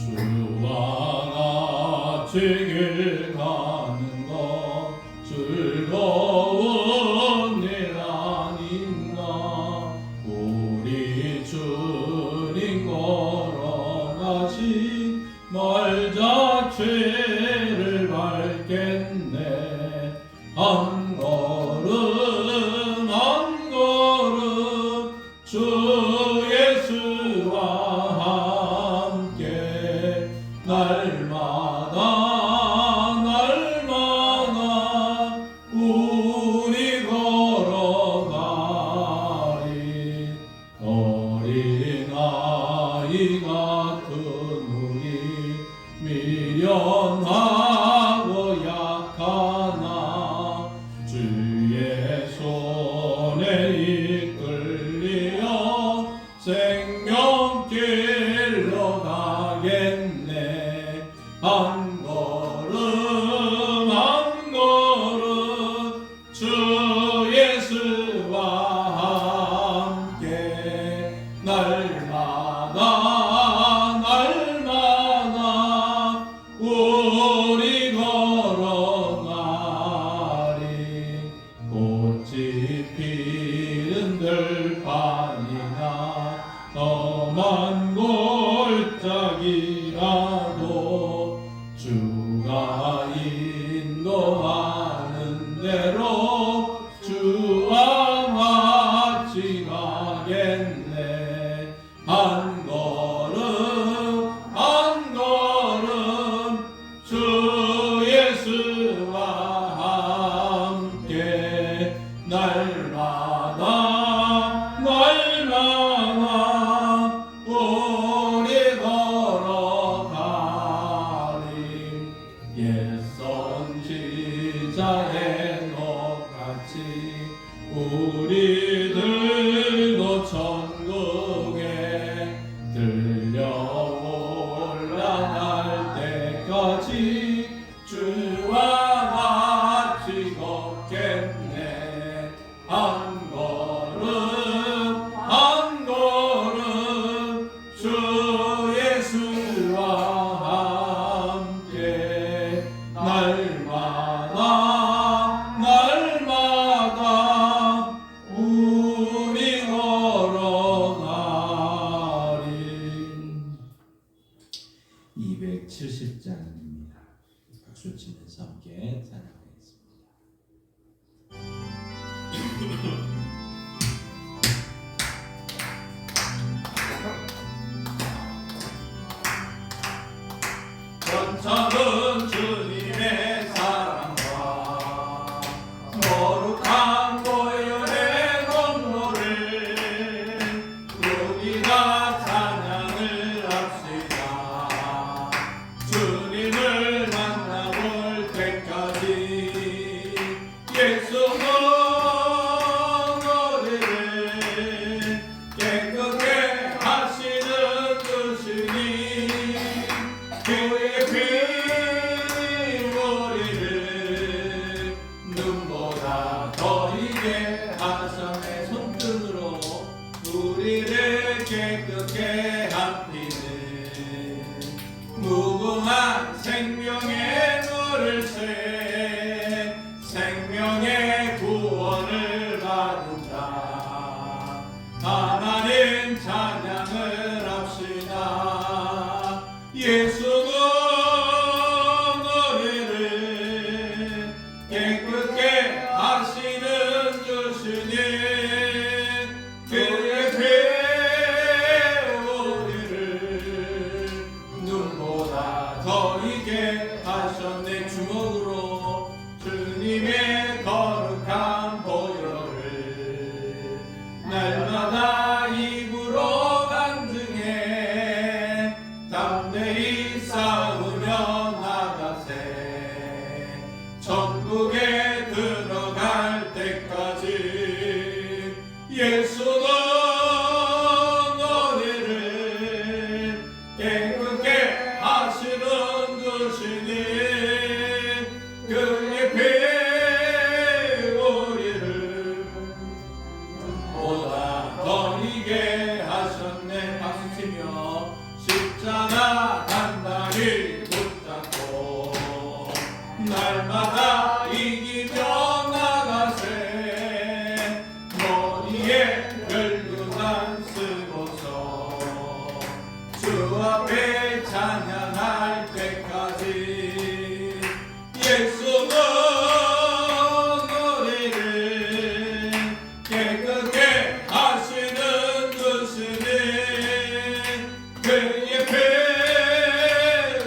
주와 같이 길 가는 것 즐거운 일 아닌가. 우리 주님 걸어가신 말 자체를 밟겠네. 한 걸음 한 걸음 주 예수와 함께 날마다 날마다 우리 걸어가리. 어린아이 같은 우리 미련하고 약하나 주의 손에 이끌려 생명길로 가겠네. 한 걸음 한 걸음 주 예수와 함께 날마다 날마다 우리 걸어가리. 꽃이 피는 들판이나 험한 골짜기라도 주가 인도하는 대로 주와 같이 가겠네. 한 걸음 한 걸음 주 예수와 함께 날마다 날마다 우리 걸어가리. 옛 선지자의 것같이 우리들도 천국에 들려 올라갈 때까지 주와 같이 걷겠네. 한 걸음 한 걸음 주 예수와 함께 날마다 날마다 우리 걸어가리. 270장입니다. 박수 치면서 함께 찬양하겠습니다. 전차는 주님의 사랑과 거룩한 보혈의 공로를 우리가 찬양을 합시다. 주님을 만나볼 때까지 예수는 우리를 깨끗게 하시는 주시니 그의 피 우리를 눈보다 더 이게 하셨네. 손등으로 우리를 깨끗게 한 피는 무궁한 생명의 물을 새 생명의 구원을 받은 자. 하나님 찬양을 합시다. 예수는 우리를 깨끗게 하시는 주시니 그의 피 우리를 눈보다 더 이게 하셨네. 주먹으로 주님의 거룩한 보혈을 날마다 입으로 간증해 담대히 싸우며 나가세. 천국에 들어갈 때까지 예수는 우리를 깨끗게 하시는 주시니 그의 피 우리를 보다 더 이게 하셨네. 박수치며 십자가 끝까지 붙잡고 날마다 이기며 나가세. 머리에 별유산 쓰고서 주 앞에 찬양할 때까지 예수는 우리를 깨끗게 하시는 주시니 그의 피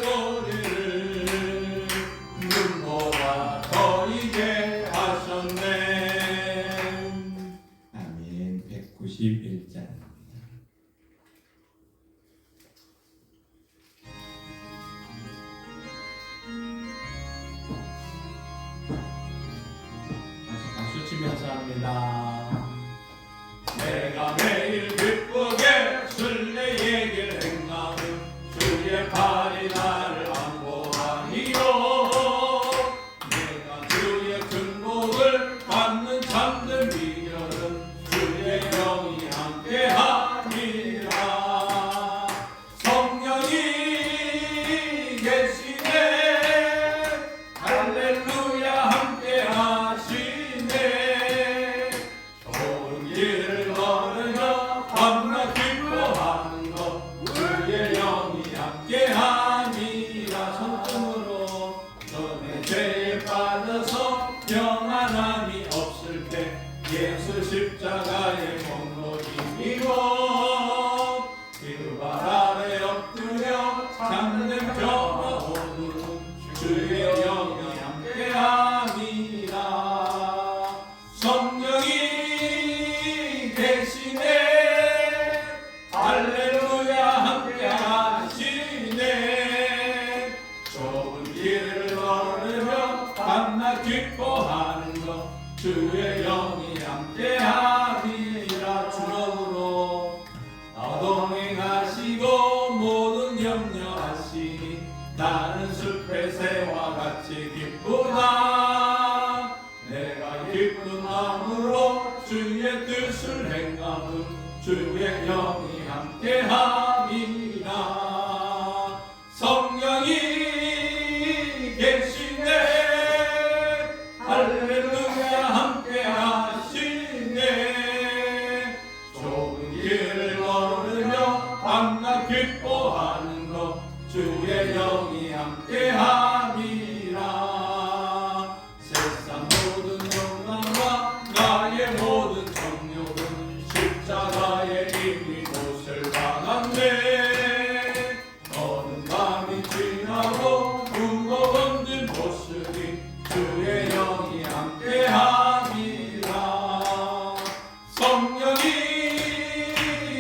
우리를 눈보다 더 이게 하셨네. 아멘. 191장. 박수 치면서 합니다. 내가 매일 기쁘게 순례 얘기를 행하는 주의 팔이 나를 안보하니요. 내가 주의 근복을 받는 참된 비결은 주의 영이 함께함이라. 성령이 계시네. 할렐루야 함께하시네. 좋은 길을 걸으며 밤낮 기뻐하는 것 주의 영이 함께함이라. 성품으로 너의 죄에 빠져서 평안함이 없을 때 예수 십자가의 공로 힘이고 그 발 아래 엎드려 참는 평화오는 주의 영이 함께함이라. 성령이 계시네. 할렐루야 함께하시네. 좁은 길을 걸으며 밤낮 기뻐하는 것 주의 영이 함께함이라. 주로 동행하시고 모든 염려하시니 나는 숲의 새와 같이 기쁘다. 내가 기쁜 마음으로 주의 뜻을 행하는 주의 영이 함께함이라. 성령이 계시네. 할렐루야 함께하시네. 좁은 길을 걸으며 밤낮 기뻐하는 것 주의 영이 함께함이라. 세상 모든 욕망과 나의 모든 정욕은 십자가에 이미 못을 박았네. 어느 밤이 지나고 무거워진 모습이 주의 영이 함께함이라. 성령이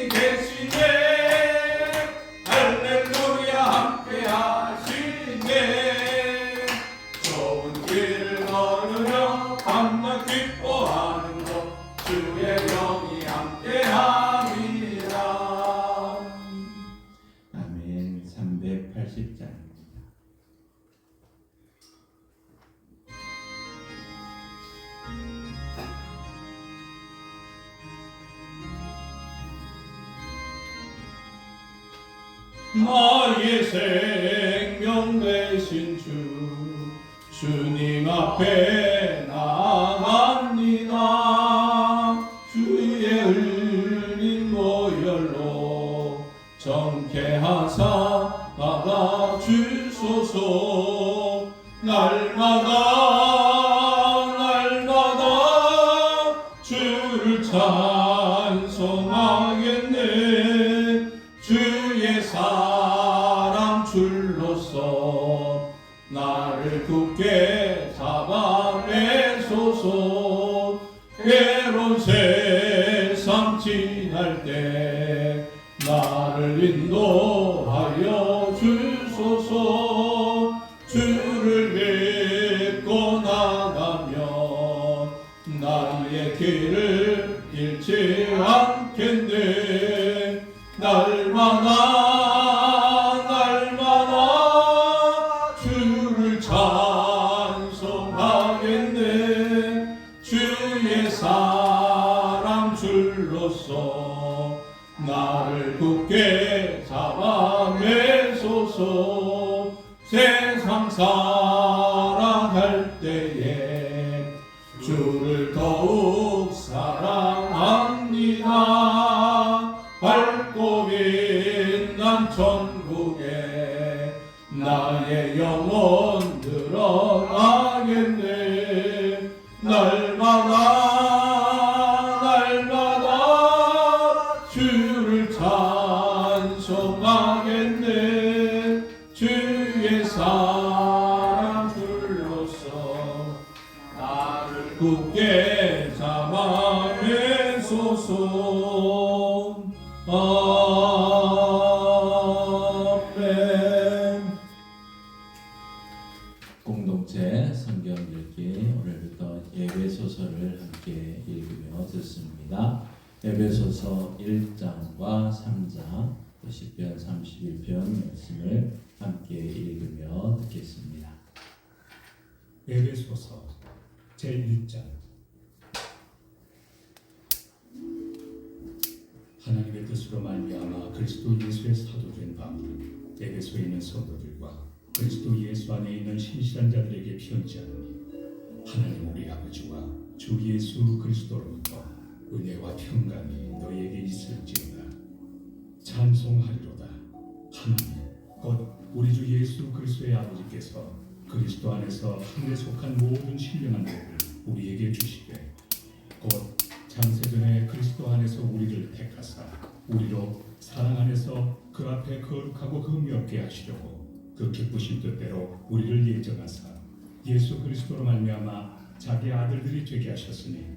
계시네. 할렐루야 함께하시네. 좁은 길을 걸으며 밤낮 기뻐하는 것 주의 영이 함께함이라. 아멘. 380장. 나의 생명 되신 주님 앞에 나아갑니다. 주의 흘린 보혈로 정케하사 받아주소서. 날마다 주를 찬송하겠네. 주의 사랑 줄로서 나를 굳게 잡아내소서. 괴로운 세상 지날 때 나를 인도하여 주소서. 주를 믿고 나가면 나의 길을 잃지 않겠네. 날마다 주를 찬송하겠네. 주의 사랑 줄로서 나를 굳게 잡아내소서. 사랑할 때에 주를 더욱 사랑합니다. 밝고 빛난 천국에 나의 영혼 드러나겠네. 날마다 주를 찬송하겠네. 주의 사랑 줄로서 나를 굳게 잡아내소서. 아멘. 공동체 성경 읽기 오늘부터 에베소서를 함께 읽으며 듣습니다. 에베소서 1장과 3장 또 시편 31편 말씀을 함께 읽으며 듣겠습니다. 에베소서 제1장. 하나님의 뜻으로 말미암아 그리스도 예수의 사도된 바울은 에베소에 있는 성도들과 그리스도 예수 안에 있는 신실한 자들에게 편지하노니, 하나님 우리 아버지와 주 예수 그리스도로부터 은혜와 평강이 너희에게 있을지어다. 찬송하리로다. 하나님 곧 우리 주 예수 그리스도의 아버지께서 그리스도 안에서 하늘에 속한 모든 신령한 것을 우리에게 주시되, 곧 창세전에 그리스도 안에서 우리를 택하사 우리로 사랑 안에서 그 앞에 거룩하고 흠없게 하시려고 그 기쁘신 뜻대로 우리를 예정하사 예수 그리스도로 말미암아 자기 아들들이 되게 하셨으니,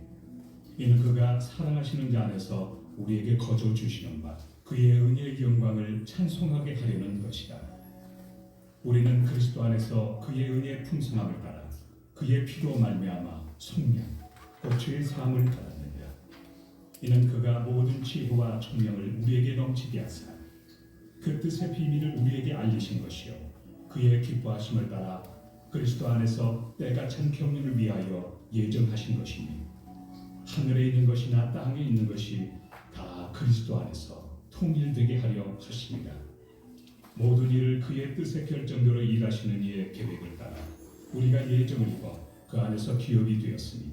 이는 그가 사랑하시는 자 안에서 우리에게 거저 주시는 바 그의 은혜의 영광을 찬송하게 하려는 것이다. 우리는 그리스도 안에서 그의 은혜의 풍성함을 따라 그의 피로 말미암아 속량 곧 죄의 사함을 받았느니라. 이는 그가 모든 지혜와 총명을 우리에게 넘치게 하사 그 뜻의 비밀을 우리에게 알리신 것이요, 그의 기뻐하심을 따라 그리스도 안에서 때가 찬 경륜을 위하여 예정하신 것이니, 하늘에 있는 것이나 땅에 있는 것이 다 그리스도 안에서 통일되게 하려 하십니다. 모든 일을 그의 뜻의 결정대로 일하시는 이의 계획을 따라 우리가 예정을 입어 그 안에서 기업이 되었으니,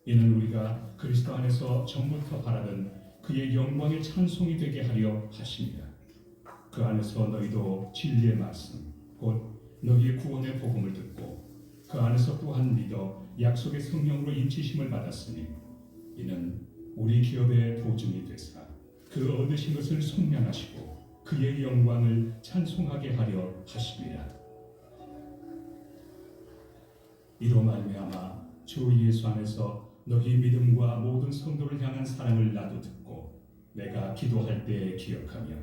이는 우리가 그리스도 안에서 전부터 바라던 그의 영광의 찬송이 되게 하려 하십니다. 그 안에서 너희도 진리의 말씀 곧 너희의 구원의 복음을 듣고 그 안에서 또한 믿어 약속의 성령으로 인치심을 받았으니, 이는 우리 기업의 보증이 되사 그 얻으신 것을 속량하시고 그의 영광을 찬송하게 하려 하십니다. 이로 말미암아 주 예수 안에서 너희 믿음과 모든 성도를 향한 사랑을 나도 듣고 내가 기도할 때에 기억하며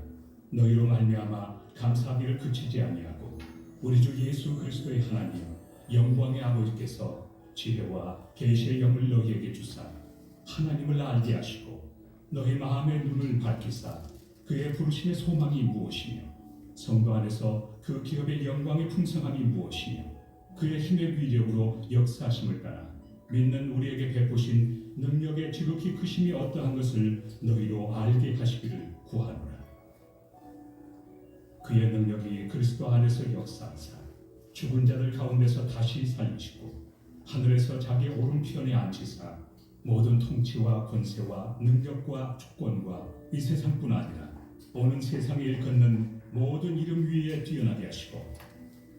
너희로 말미암아 감사하기를 그치지 아니하고, 우리 주 예수 그리스도의 하나님 영광의 아버지께서 지혜와 계시의 영을 너희에게 주사 하나님을 알게 하시고 너희 마음의 눈을 밝히사 그의 부르심의 소망이 무엇이며 성도 안에서 그 기업의 영광의 풍성함이 무엇이며 그의 힘의 위력으로 역사하심을 따라 믿는 우리에게 베푸신 능력의 지극히 크심이 어떠한 것을 너희로 알게 하시기를 구하노라. 그의 능력이 그리스도 안에서 역사하사 죽은 자들 가운데서 다시 살리시고 하늘에서 자기 오른편에 앉히사 모든 통치와 권세와 능력과 주권과 이 세상뿐 아니라 오는 세상에 일컫는 모든 이름 위에 뛰어나게 하시고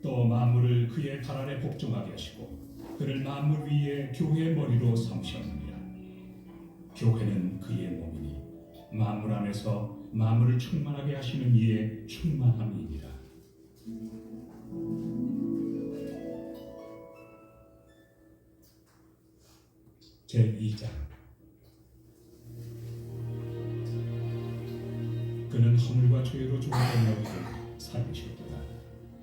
또 만물을 그의 발 아래 복종하게 하시고 그를 만물 위에 교회의 머리로 삼으셨느니라. 교회는 그의 몸이니 만물 안에서 만물을 충만하게 하시는 이의 충만함이니라. 제2장. 그는 허물과 죄로 죽었던 너희를 살리셨도다.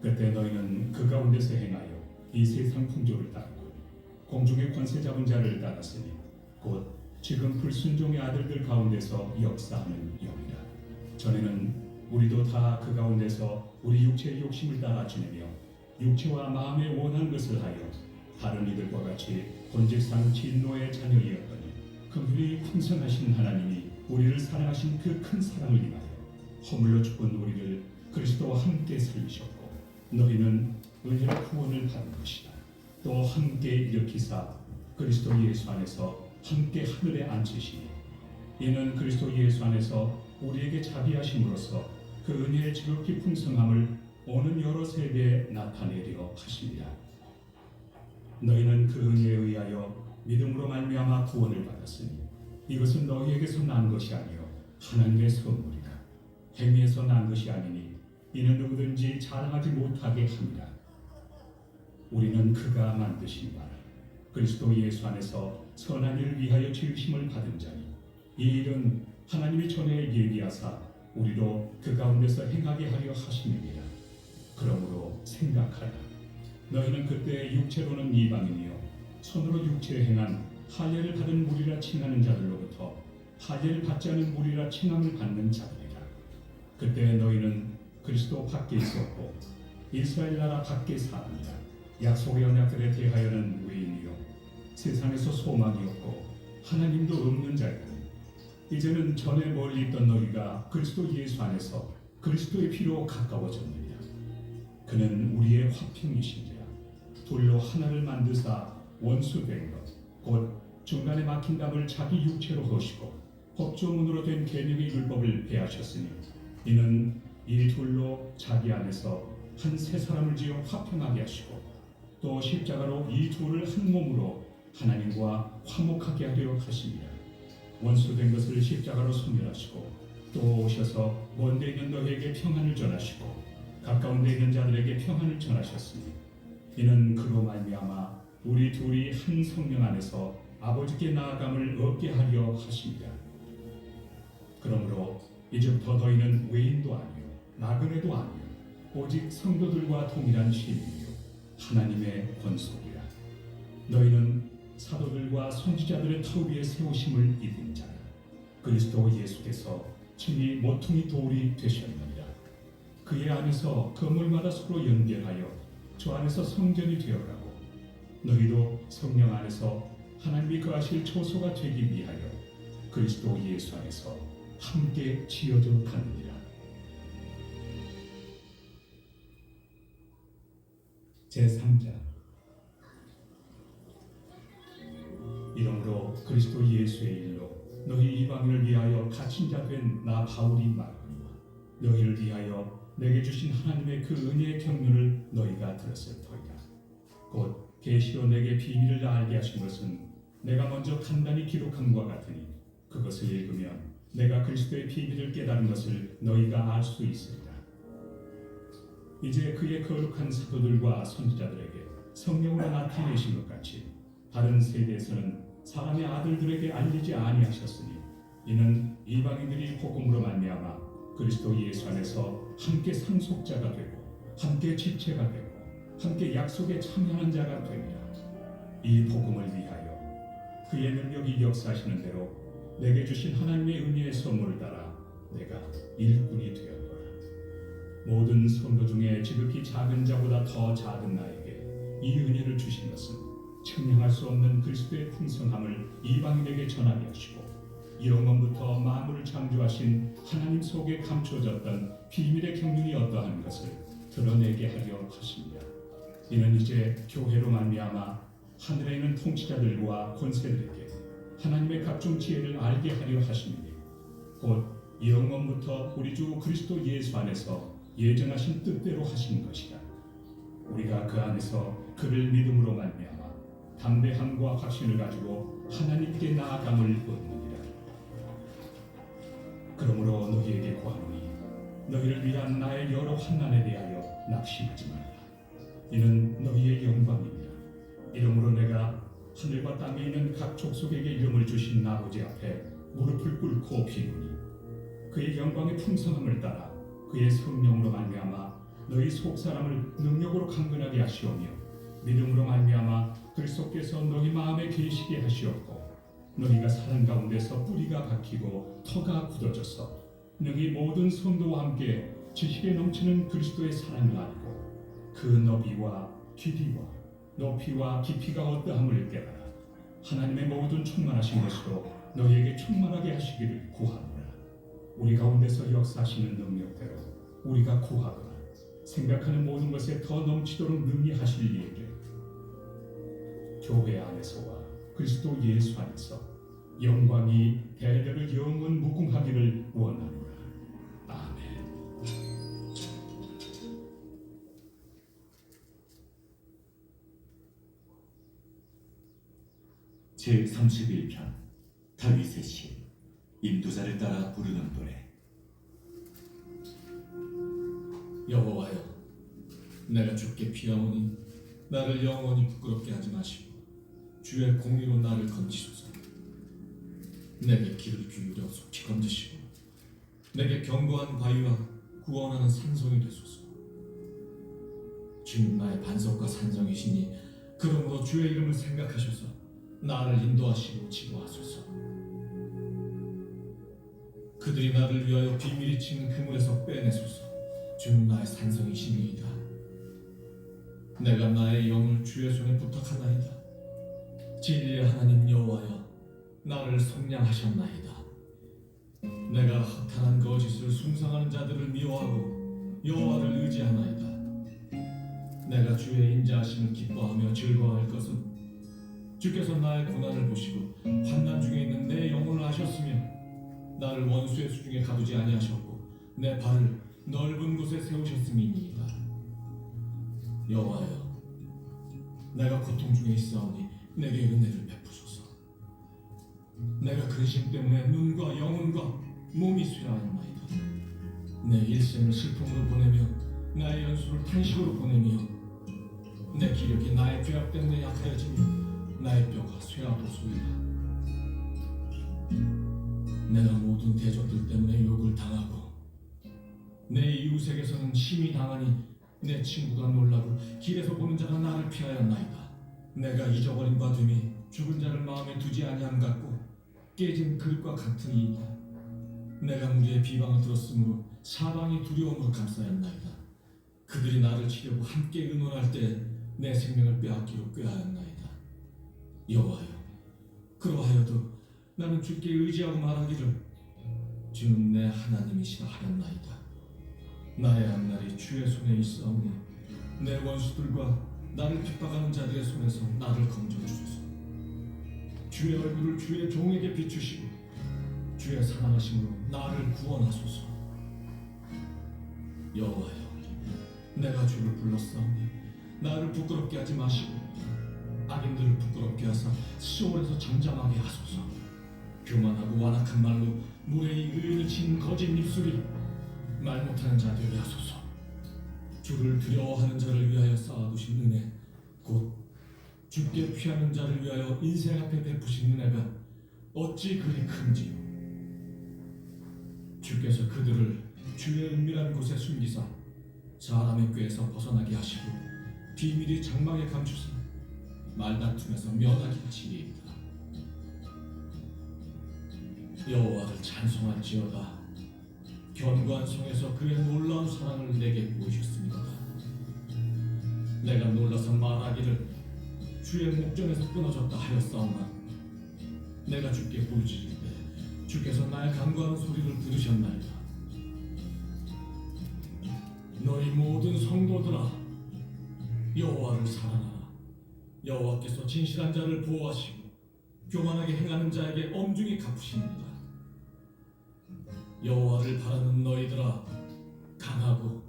그때 너희는 그 가운데서 행하여 이 세상 풍조를 따르고 공중의 권세 잡은 자를 따랐으니 곧 지금 불순종의 아들들 가운데서 역사하는 영이라. 전에는 우리도 다 그 가운데서 우리 육체의 욕심을 따라 지내며 육체와 마음에 원한 것을 하여 다른 이들과 같이 본질상 진노의 자녀이었더니 긍휼히 풍성하신 하나님이 우리를 사랑하신 그 큰 사랑을 인하여 허물로 죽은 우리를 그리스도와 함께 살리셨고 너희는 은혜로 구원을 받는 것이다. 또 함께 일으키사 그리스도 예수 안에서 함께 하늘에 앉히시니 이는 그리스도 예수 안에서 우리에게 자비하심으로써 그 은혜의 지극히 풍성함을 오는 여러 세대에 나타내려 하십니다. 너희는 그 은혜에 의하여 믿음으로 말미암아 구원을 받았으니 이것은 너희에게서 난 것이 아니요 하나님의 선물이라. 행위에서 난 것이 아니니 이는 누구든지 자랑하지 못하게 합니다. 우리는 그가 만드신 바라 그리스도 예수 안에서 선한 일을 위하여 지으심을 받은 자니 이 일은 하나님이 전에 예비하사 우리로 그 가운데서 행하게 하려 하심이니라. 그러므로 생각하라. 너희는 그때 육체로는 이방인이요 손으로 육체에 행한 할례를 받은 무리라 칭하는 자들로부터 할례를 받지 않은 무리라 칭함을 받는 자들이라. 그때 너희는 그리스도 밖에 있었고 이스라엘 나라 밖에 사람이라. 약속의 언약들에 대하여는 외인이요 세상에서 소망이 없고 하나님도 없는 자이니 이제는 전에 멀리 있던 너희가 그리스도 예수 안에서 그리스도의 피로 가까워졌느니라. 그는 우리의 화평이신지라. 돌로 하나를 만드사 원수된 것 곧 중간에 막힌 담을 자기 육체로 허시고 법조문으로 된 계명의 율법을 배하셨으니 이는 이 둘로 자기 안에서 한 세 사람을 지어 화평하게 하시고 또 십자가로 이 둘을 한 몸으로 하나님과 화목하게 하려 하십니다. 원수된 것을 십자가로 소멸하시고 또 오셔서 먼데 있는 너희에게 평안을 전하시고 가까운 데 있는 자들에게 평안을 전하셨으니 이는 그로 말미암아 우리 둘이 한 성령 안에서 아버지께 나아감을 얻게 하려 하십니다. 그러므로 이제부터 너희는 외인도 아니요 나그네도 아니요 오직 성도들과 동일한 시민이요 하나님의 권속이라. 너희는 사도들과 선지자들의 터 위에 세우심을 입은 자라. 그리스도 예수께서 친히 모퉁이 돌이 되셨느니라. 그의 안에서 건물마다 서로 연결하여 저 안에서 성전이 되어가고 너희도 성령 안에서 하나님이 거하실 초소가 되기 위하여 그리스도 예수 안에서 함께 지어져 가느니라. 제3장. 이러므로 그리스도 예수의 일로 너희 이방인을 위하여 갇힌 자 된 나 바울이 말하노라. 너희를 위하여 내게 주신 하나님의 그 은혜의 경륜을 너희가 들었을 터이다. 곧 계시로 내게 비밀을 알게 하신 것은 내가 먼저 간단히 기록함과 같으니 그것을 읽으면 내가 그리스도의 비밀을 깨달은 것을 너희가 알 수 있으리라. 이제 그의 거룩한 사도들과 선지자들에게 성령으로 나타내신 것 같이 다른 세대에서는 사람의 아들들에게 알리지 아니하셨으니 이는 이방인들이 복음으로 말미암아 그리스도 예수 안에서 함께 상속자가 되고 함께 집체가 되고 함께 약속에 참여하는 자가 되니라. 이 복음을 위하여 그의 능력이 역사하시는 대로 내게 주신 하나님의 은혜의 선물을 따라 내가 일꾼이 되었노라. 모든 성도 중에 지극히 작은 자보다 더 작은 나에게 이 은혜를 주신 것은 측량할 수 없는 그리스도의 풍성함을 이방인에게 전하게 하시고 영원부터 만물을 창조하신 하나님 속에 감춰졌던 비밀의 경륜이 어떠한 것을 드러내게 하려 하십니다. 이는 이제 교회로 말미암아 하늘에 있는 통치자들과 권세들에게 하나님의 각종 지혜를 알게 하려 하심이니 곧 영원부터 우리 주 그리스도 예수 안에서 예정하신 뜻대로 하신 것이라. 우리가 그 안에서 그를 믿음으로 말미암아 담대함과 확신을 가지고 하나님께 나아감을 얻느니라. 그러므로 너희에게 구하노니 너희를 위한 나의 여러 환난에 대하여 낙심하지 말라. 이는 너희의 영광입니다. 이러므로 내가 하늘과 땅에 있는 각 족속에게 이름을 주신 아버지 앞에 무릎을 꿇고 비노니 그의 영광의 풍성함을 따라 그의 성령으로 말미암아 너희 속 사람을 능력으로 강건하게 하시오며 믿음으로 말미암아 그리스도께서 너희 마음에 계시게 하시었고 너희가 사랑 가운데서 뿌리가 박히고 터가 굳어져서 능히 모든 성도와 함께 지식에 넘치는 그리스도의 사랑을 알고 그 너비와 길이와 높이와 깊이가 어떠함을 깨달아 하나님의 모든 충만하신 것으로 너희에게 충만하게 하시기를 구하노라. 우리 가운데서 역사하시는 능력대로 우리가 구하거나 생각하는 모든 것에 더 넘치도록 능히 하실 일을 교회 안에서와 그리스도 예수 안에서 영광이 대대로 영원 무궁하기를 원하노라. 아멘. 제31편 다윗의 시 인도자를 따라 부르는 노래. 여호와여, 내가 주께 피하오니 나를 영원히 부끄럽게 하지 마시고 주의 공의로 나를 건지소서. 내게 귀를 기울여 속히 건지시고 내게 견고한 바위와 구원하는 산성이 되소서. 주님 나의 반석과 산성이시니 그러므로 주의 이름을 생각하셔서 나를 인도하시고 지도하소서. 그들이 나를 위하여 비밀이 친 그물에서 빼내소서. 주는 나의 산성이시니이다. 내가 나의 영을 주의 손에 부탁하나이다. 진리의 하나님 여호와여, 나를 속량하셨나이다. 내가 허탄한 거짓을 숭상하는 자들을 미워하고 여호와를 의지하나이다. 내가 주의 인자하심을 기뻐하며 즐거워할 것은 주께서 나의 고난을 보시고 환난 중에 있는 내 영혼을 아셨으며 나를 원수의 수중에 가두지 아니하셨고 내 발을 넓은 곳에 세우셨음이니이다. 여호와여, 내가 고통 중에 있사오니 내게 은혜를 베푸소서. 내가 근심 때문에 눈과 영혼과 몸이 쇠하였나이다. 내 일생을 슬픔으로 보내며 나의 연수를 탄식으로 보내며 내 기력이 나의 죄악 때문에 약하여지며 나의 뼈가 쇠하도소이다. 내가 모든 대적들 때문에 욕을 당하고 내 이웃에게서는 심히 당하니 내 친구가 놀라고 길에서 보는 자가 나를 피하였나이다. 내가 잊어버린 바 됨이 죽은 자를 마음에 두지 아니함 같고 깨진 그릇과 같으니이다. 내가 무리의 비방을 들었으므로 사방이 두려움으로 감싸였나이다. 그들이 나를 치려고 함께 의논할 때 내 생명을 빼앗기로 꾀하였나이다. 여호와여, 그러하여도 나는 주께 의지하고 말하기를 주는 내 하나님이시라 하였나이다. 나의 앞날이 주의 손에 있사오니 내 원수들과 나를 핍박하는 자들의 손에서 나를 건져주소서. 주의 얼굴을 주의 종에게 비추시고 주의 사랑하심으로 나를 구원하소서. 여호와여, 내가 주를 불렀사오니 나를 부끄럽게 하지 마시고 악인들을 부끄럽게 하사 시온에서 잠잠하게 하소서. 교만하고 완악한 말로 물에 의인을 친 거짓 입술이 말 못하는 자 되게 하소서. 주를 두려워하는 자를 위하여 쌓아두신 은혜, 곧 주께 피하는 자를 위하여 인생 앞에 베푸신 은혜가 어찌 그리 큰지요. 주께서 그들을 주의 은밀한 곳에 숨기사 사람의 꾀에서 벗어나게 하시고 비밀이 장막에 감추사 말다툼에서 면하게 하시리이다. 여호와를 찬송할지어다. 견고한 성에서 그의 놀라운 사랑을 내게 보이셨습니다. 내가 놀라서 말하기를 주의 목전에서 끊어졌다 하였사오나 내가 주께 부르짖을 때 주께서 나의 간구하는 소리를 들으셨나이다. 너희 모든 성도들아, 여호와를 사랑하라. 여호와께서 진실한 자를 보호하시고 교만하게 행하는 자에게 엄중히 갚으십니다. 여호와를 바라는 너희들아, 강하고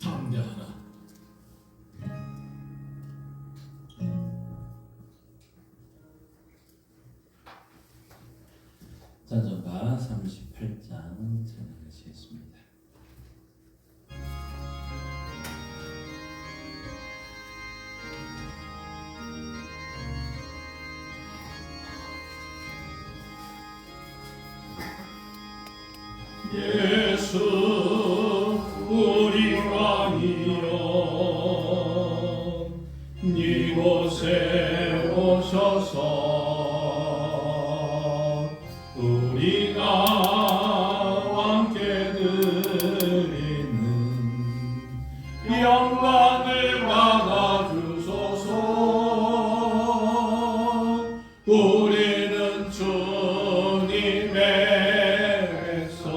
담대하라. 찬송가 38장 찬양하시겠습니다. 예수 우리 왕이여, 이곳에 오셔서 우리가 왕께 드리는 영광을 받아주소서. 우리는 주님의 백성,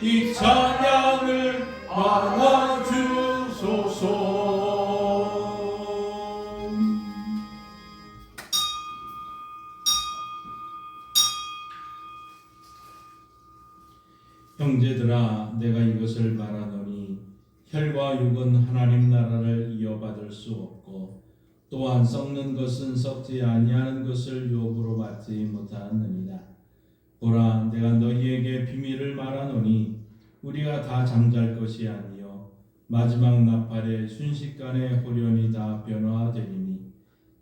이 찬양을 받아주소서. 형제들아, 내가 이것을 말하노니 혈과 육은 하나님 나라를 이어받을 수 없고 또한 썩는 것은 썩지 아니하는 것을 유업으로 받지 못하느니라. 보라, 내가 너희에게 비밀을 말하노니 우리가 다 잠잘 것이 아니요 마지막 나팔에 순식간에 호련히 다 변화되리니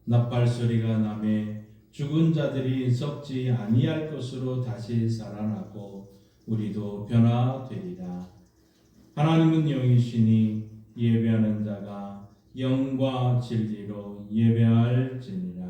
나팔 소리가 나매 죽은 자들이 썩지 아니할 것으로 다시 살아나고 우리도 변화되리라. 하나님은 영이시니 예배하는 자가 영과 진리로 예배할지니라.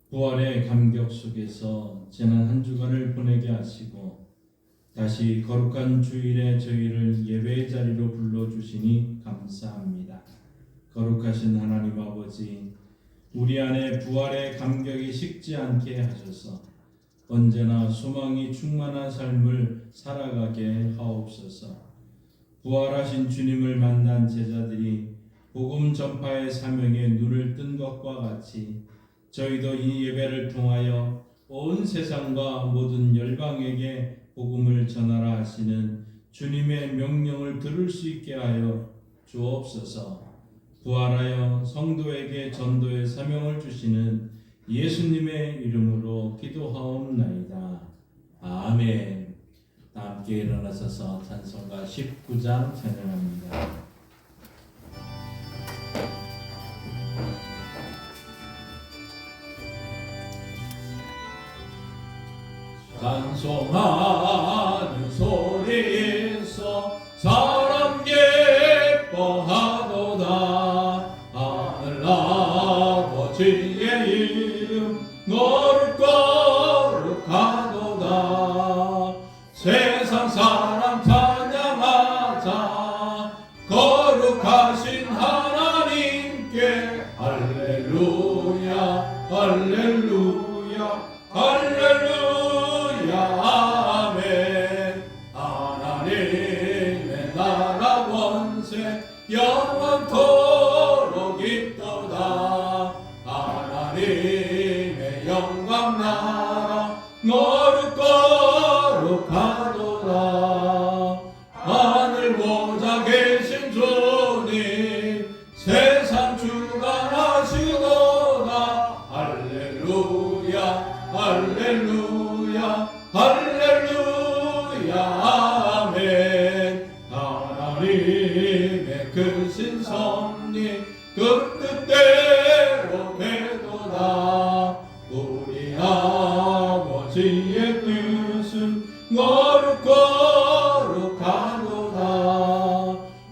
부활의 감격 속에서 지난 한 주간을 보내게 하시고 다시 거룩한 주일에 저희를 예배의 자리로 불러주시니 감사합니다. 거룩하신 하나님 아버지, 우리 안에 부활의 감격이 식지 않게 하셔서 언제나 소망이 충만한 삶을 살아가게 하옵소서. 부활하신 주님을 만난 제자들이 복음 전파의 사명에 눈을 뜬 것과 같이 저희도 이 예배를 통하여 온 세상과 모든 열방에게 복음을 전하라 하시는 주님의 명령을 들을 수 있게 하여 주옵소서. 부활하여 성도에게 전도의 사명을 주시는 예수님의 이름으로 기도하옵나이다. 아멘. 다 함께 일어나셔서 찬송가 19장 찬양합니다. 찬송하는 소리 있어 사람 기뻐하도다. 하늘 아버지의 이름 거룩하도다. 세상 사람 찬양하자. 거룩하신 하나님께 할렐루야 할렐루야 할렐루야. 아멘. 하나님의 나라 원세 영원토록 있도다. 하나님의 영광 나라 거룩하도다. 하늘 보좌 계신 주님 세상 주관하시도다. 할렐루야 할렐루야 할렐루야. 아멘. 하나님의 크신 섭리 그 뜻대로 되도다. 우리 아버지의 뜻은 거룩하도다.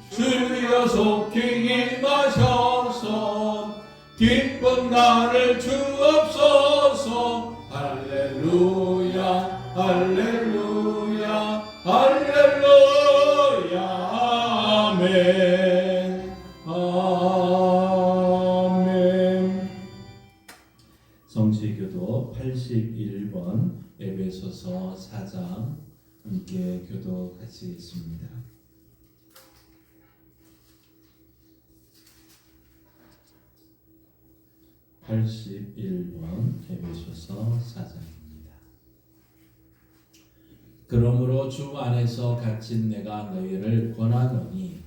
주여 속히 임하셔서 기쁜 날을 주옵소서. 할렐루야 할렐루야 할렐루야. 아멘 아멘. 성시교도 81번 에베소서 4장 함께 교도하시겠습니다. 에베소서 4장입니다. 그러므로 주 안에서 갇힌 내가 너희를 권하노니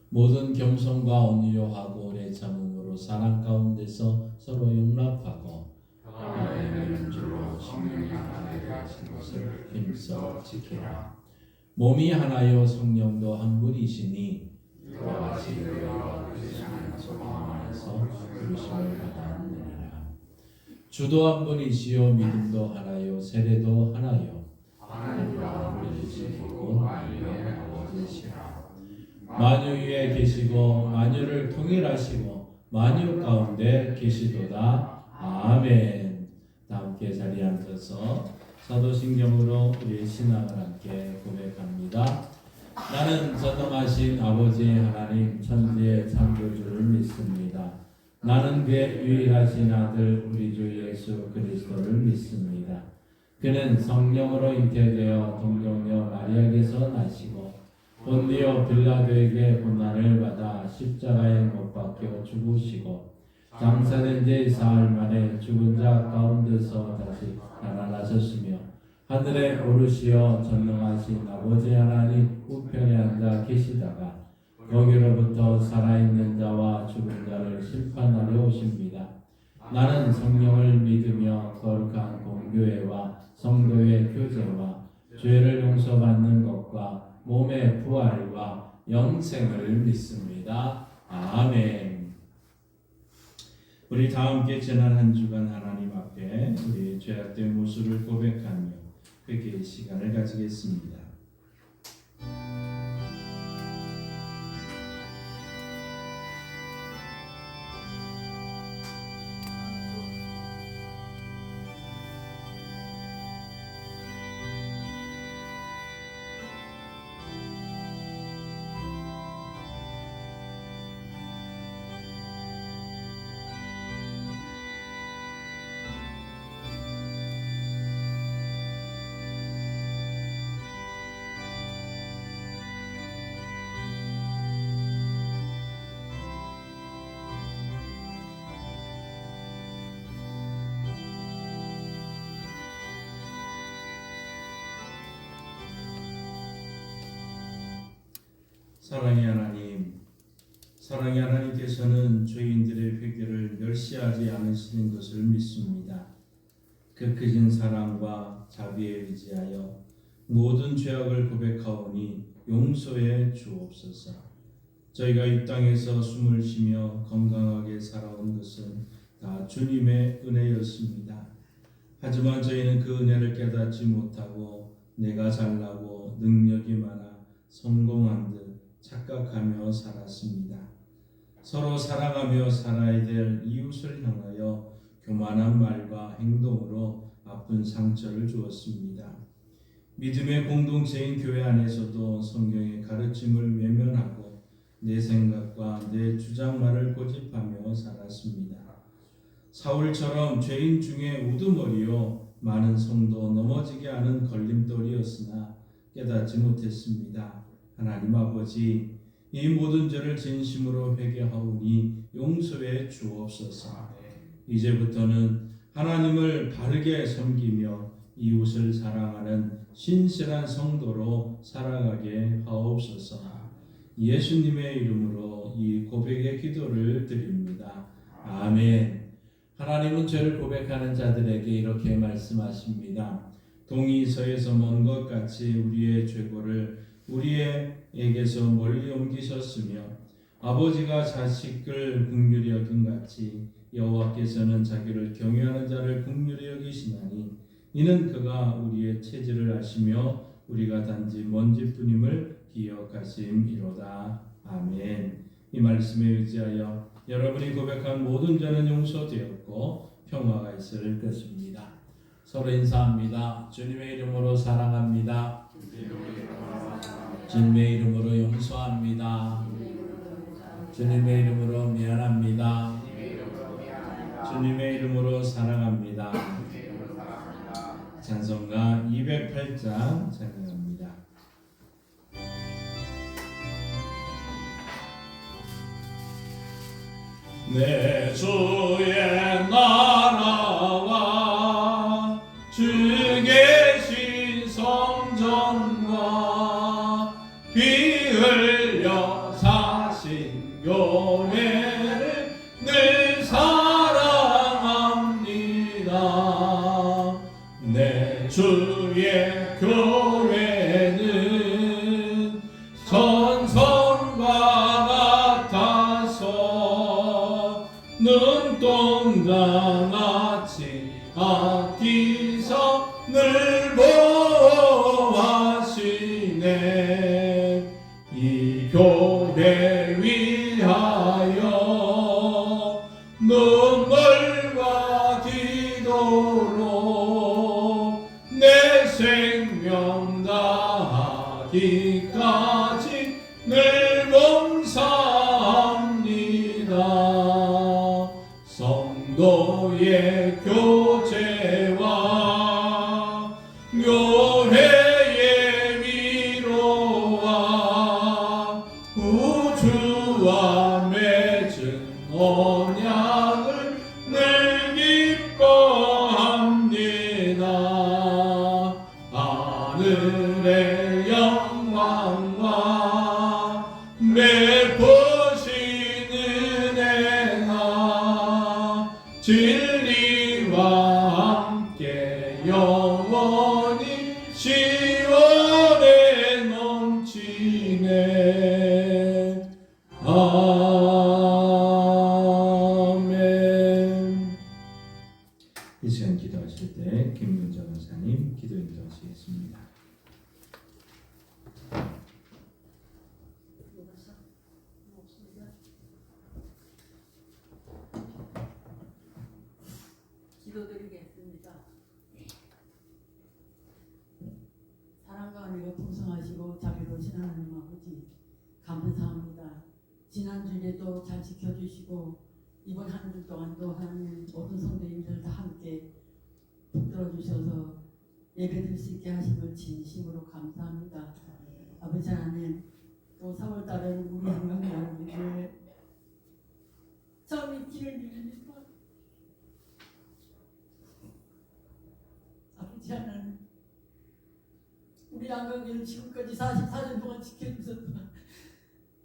모든 겸손과 온유하고 오래 참음으로 사랑 가운데서 서로 용납하고 하나님의 연주로 신령이 하나되게 하신 것을 힘써 지키라. 몸이 하나요 성령도 한 분이시니 이와 같이 너희가 그리스도의 소망 안에서 부르심을 받았느니라. 주도 한 분이시요 믿음도 하나요 세례도 하나요 만유 위에 계시고 만유를 통일하시고 만유 가운데 계시도다. 아멘. 다 함께 자리에 앉아서 사도신경으로 우리의 신앙을 함께 고백합니다. 나는 전능하신 아버지 하나님 천지의 창조주를 믿습니다. 나는 그의 유일하신 아들 우리 주 예수 그리스도를 믿습니다. 그는 성령으로 잉태되어 동정녀 마리아에게서 나시고 본디오 빌라도에게 고난을 받아 십자가에 못 박혀 죽으시고 장사된 지 사흘 만에 죽은 자 가운데서 다시 살아나셨으며 하늘에 오르시어 전능하신 아버지 하나님 우편에 앉아 계시다가 거기로부터 살아있는 자와 죽은 자를 심판하려 오십니다. 나는 성령을 믿으며 거룩한 공교회와 성도의 교제와 죄를 용서받는 것과 몸의 부활과 영생을 믿습니다. 아멘. 우리 다 함께 지난 한 주간 하나님 앞에 우리의 죄악된 모습을 고백하며 회개의 시간을 가지겠습니다. 사랑의 하나님께서는 죄인들의 회개를 멸시하지 않으시는 것을 믿습니다. 그 크신 사랑과 자비에 의지하여 모든 죄악을 고백하오니 용서해 주옵소서. 저희가 이 땅에서 숨을 쉬며 건강하게 살아온 것은 다 주님의 은혜였습니다. 하지만 저희는 그 은혜를 깨닫지 못하고 내가 잘나고 능력이 많아 성공한 듯 착각하며 살았습니다. 서로 사랑하며 살아야 될 이웃을 향하여 교만한 말과 행동으로 아픈 상처를 주었습니다. 믿음의 공동체인 교회 안에서도 성경의 가르침을 외면하고 내 생각과 내 주장만을 고집하며 살았습니다. 사울처럼 죄인 중에 우두머리요 많은 성도 넘어지게 하는 걸림돌이었으나 깨닫지 못했습니다. 하나님 아버지, 이 모든 죄를 진심으로 회개하오니 용서해 주옵소서. 이제부터는 하나님을 바르게 섬기며 이웃을 사랑하는 신실한 성도로 살아가게 하옵소서. 예수님의 이름으로 이 고백의 기도를 드립니다. 아멘. 하나님은 죄를 고백하는 자들에게 이렇게 말씀하십니다. 동이 서에서 먼 것 같이 우리의 죄고를 우리에게서 멀리 옮기셨으며 아버지가 자식을 긍휼히 여긴 같이 여호와께서는 자기를 경외하는 자를 긍휼히 여기시나니 이는 그가 우리의 체질을 아시며 우리가 단지 먼지뿐임을 기억하심이로다. 아멘. 이 말씀에 의지하여 여러분이 고백한 모든 죄는 용서되었고 평화가 있을 것입니다. 서로 인사합니다. 주님의 이름으로 사랑합니다. 주님의 이름으로 용서합니다. 주님의 이름으로 미안합니다. 주님의 이름으로 사랑합니다. 찬송가 208장 찬양합니다. 내 주의 나라와 주 계신 성전과 피 흘려 사신 교회를 늘 사랑합니다. 내 주의 교회는 전선과 같아서 눈동자같이 생명 다하기까지 늘 봉사합니다. 성도의 교제와 교회의 위로와 우주와 맺은 언약을 늘 기뻐합니다. 하늘의 영광과 베푸신 은혜가 진리와 함께 영원히 시원에 넘치네. 아멘. 이 시간 기도하실 때 김문정 원사님 기도 인도하시겠습니다. 기도드리겠습니다. 사랑과 은혜가 풍성하시고 자비로우신 하나님 아버지 감사합니다. 지난주에도 잘 지켜주시고 이번 한 주 동안도 하나님 모든 성도님들 다 함께 붙들어 주셔서 예배드릴 수 있게 하심을 진심으로 감사합니다. 아버지 하나님 또 3월달에는 우리 한강 여러분들 처음 길을 밀립니다. 아버지 하나님 우리 한강교회를 지금까지 44년 동안 지켜주셔서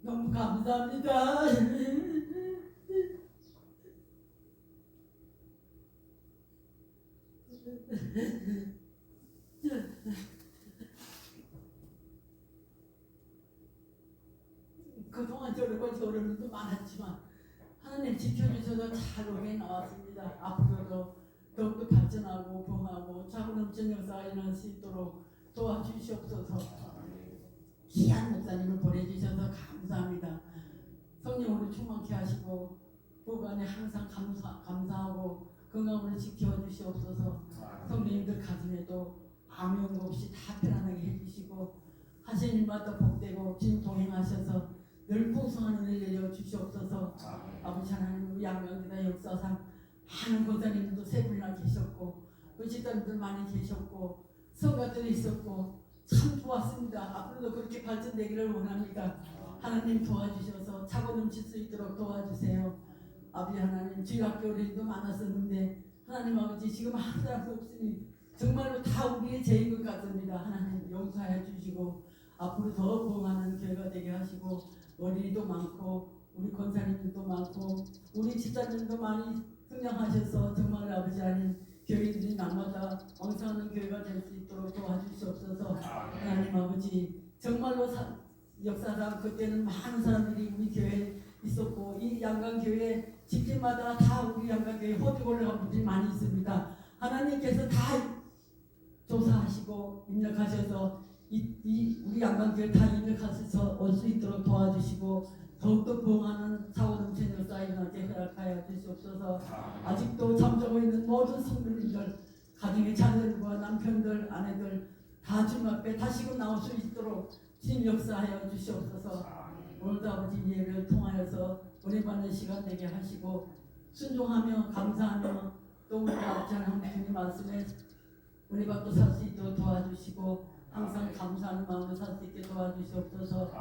너무 감사합니다. 그동안 저러고 저러는 도 많았지만 하나님 지켜주셔서 잘 오게 나왔습니다. 앞으로도 더욱더 발전하고 봉하고 차고 넘치는 역사가 일어날 수 있도록 도와주시옵소서. 귀한 목사님을 보내주셔서 감사합니다. 성령으로 충만케 하시고 보관에 항상 감사하고 건강으로 지켜주시옵소서. 성도님들 가슴에도 아무 연고 없이 다 편안하게 해주시고 하시는 일마다 복되고 진 동행하셔서 늘 풍성한 은혜를 내려주시옵소서. 아버지 하나님 우리 양명대나 역사상 많은 권사님들도 세 분이나 계셨고 또 집사님들 많이 계셨고 성가들이 있었고 참 좋았습니다. 앞으로도 그렇게 발전되기를 원합니다. 하나님 도와주셔서 차고 넘칠 수 있도록 도와주세요. 아버지 하나님 주일학교 어린이도 많았었는데 하나님 아버지 지금 한 사람도 없으니 정말로 다 우리의 죄인 것 같습니다. 하나님 용서해 주시고 앞으로 더 부흥하는 교회가 되게 하시고 어린이도 많고 우리 권사님들도 많고 우리 집사님도 많이 성장하셔서 정말 아버지 하나님 교회들이 날마다 왕성하는 교회가 될 수 있도록 도와주시옵소서. 하나님 아버지 정말로 역사상 그때는 많은 사람들이 우리 교회에 있었고 이 양강교회 집집마다 다 우리 양강교회 호두골레가 분들이 많이 있습니다. 하나님께서 다 조사하시고 입력하셔서 우리 양강교회 다 입력하셔서 올 수 있도록 도와주시고 더욱더 부흥하는 차고 넘치는 역사가 일어나게 허락하여 주시옵소서. 아직도 잠자고 있는 모든 성도님들 가정의 자녀들과 남편들 아내들 다 주님 앞에 다시금 나올 수 있도록 주님 역사하여 주시옵소서. 오늘도 아버지 예배를 통하여서 은혜받는 시간 되게 하시고 순종하며 감사하며 또 우리가 아버지 하나님 주님 말씀에 은혜받고 살 수 있도록 도와주시고 항상 감사하는 마음으로 살 수 있게 도와주시옵소서.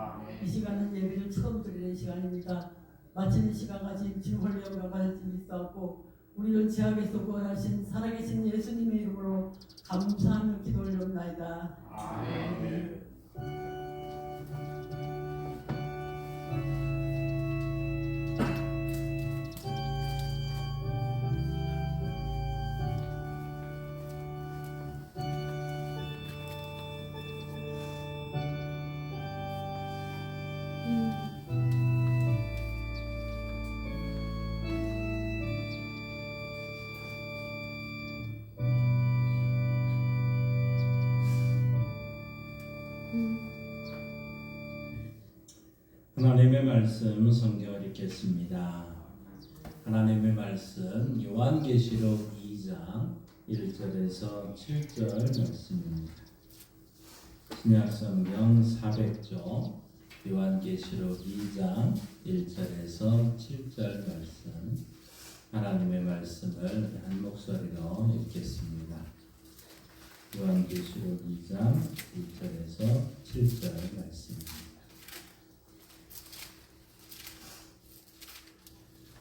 이 시간은 예배를 처음 드리는 시간입니다. 마치는 시간까지 주님 홀리 영광을 믿사옵고 우리를 죄악에서 구원하신 살아계신 예수님의 이름으로 감사하며 기도 올려옵나이다. 아멘. 하나님의 말씀 성경을 읽겠습니다. 하나님의 말씀 요한계시록 2장 1절에서 7절 말씀입니다. 신약성경 400조 요한계시록 2장 1절에서 7절 말씀, 하나님의 말씀을 한 목소리로 읽겠습니다. 요한계시록 2장 1절에서 7절 말씀입니다.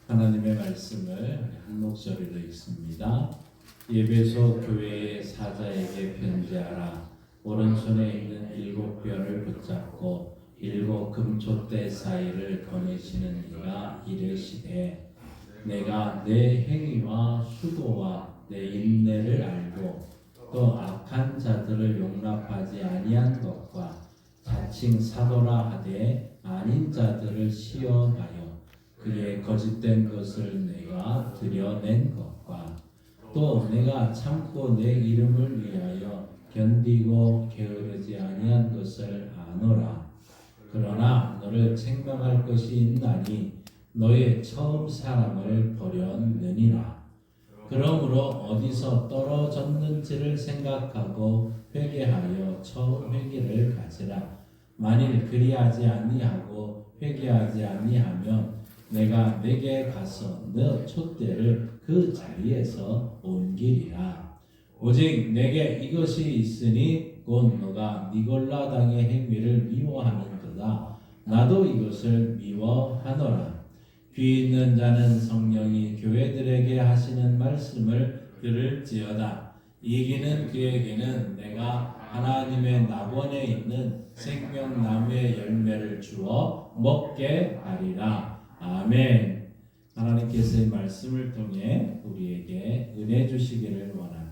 하나님의 말씀을 한 목소리로 읽습니다. 에베소 교회의 사자에게 편지하라. 오른손에 있는 7별을 붙잡고 7 금촛대 사이를 거니시는 이가 이르시되, 내가 내 행위와 수고와 내 인내를 알고 또 악한 자들을 용납하지 아니한 것과 자칭 사도라 하되 아닌 자들을 시험하여 그의 거짓된 것을 내가 드러낸 것과 또 내가 참고 내 이름을 위하여 견디고 게으르지 아니한 것을 아노라. 그러나 너를 책망할 것이 있나니 너의 처음 사랑을 버렸느니라. 그러므로 어디서 떨어졌는지를 생각하고 회개하여 처음 회개를 가지라. 만일 그리하지 아니하고 회개하지 아니하면 내가 내게 가서 너 촛대를 그 자리에서 옮기리라. 오직 내게 이것이 있으니 곧 너가 니골라당의 행위를 미워하는도다. 나도 이것을 미워하노라. 귀 있는 자는 성령이 교회들에게 하시는 말씀을 들을지어다. 이기는 그에게는 내가 하나님의 낙원에 있는 생명나무의 열매를 주어 먹게 하리라. 아멘. 하나님께서 이 말씀을 통해 우리에게 은혜 주시기를 원합니다.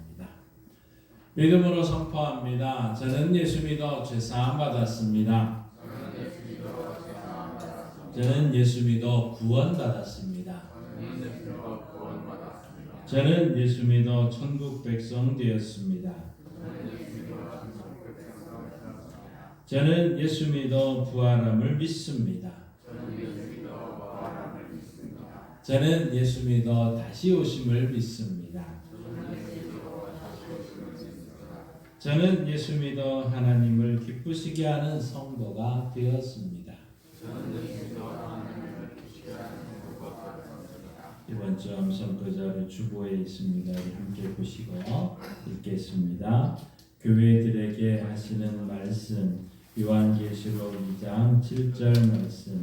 믿음으로 선포합니다. 저는 예수 믿어 죄사함 받았습니다. 저는 예수 믿어 구원 받았습니다. 저는 예수 믿어 천국 백성 되었습니다. 저는 예수 믿어 부활함을 믿습니다. 저는 예수 믿어 다시 오심을 믿습니다. 저는 예수 믿어 하나님을 기쁘시게 하는 성도가 되었습니다. 이번 주 암송 구절은 주보에 있습니다. 함께 보시고 읽겠습니다. 교회들에게 하시는 말씀, 요한계시록 2장 7절 말씀.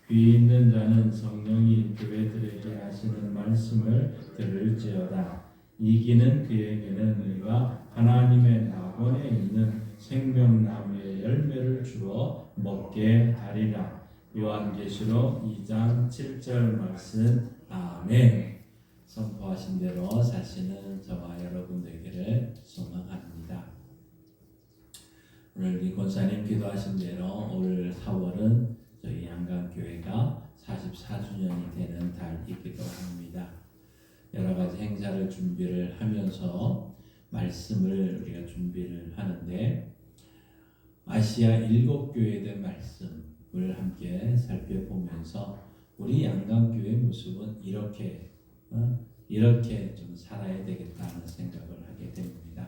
귀 있는 자는 성령이 교회들에게 하시는 말씀을 들을지어다. 이기는 그에게는 네가 하나님의 낙원에 있는 생명나무의 열매를 주어 먹게 하리라. 요한계시록 2장 7절 말씀. 아멘. 선포하신 대로 사시는 저와 여러분 되기를 소망합니다. 오늘 이 권사님 기도하신 대로 올 4월은 저희 양강교회가 44주년이 되는 달이기도 합니다. 여러 가지 행사를 준비를 하면서 말씀을 우리가 준비를 하는데, 아시아 7교회의 말씀을 함께 살펴보면서 우리 양강교회 모습은 이렇게 좀 살아야 되겠다는 생각을 하게 됩니다.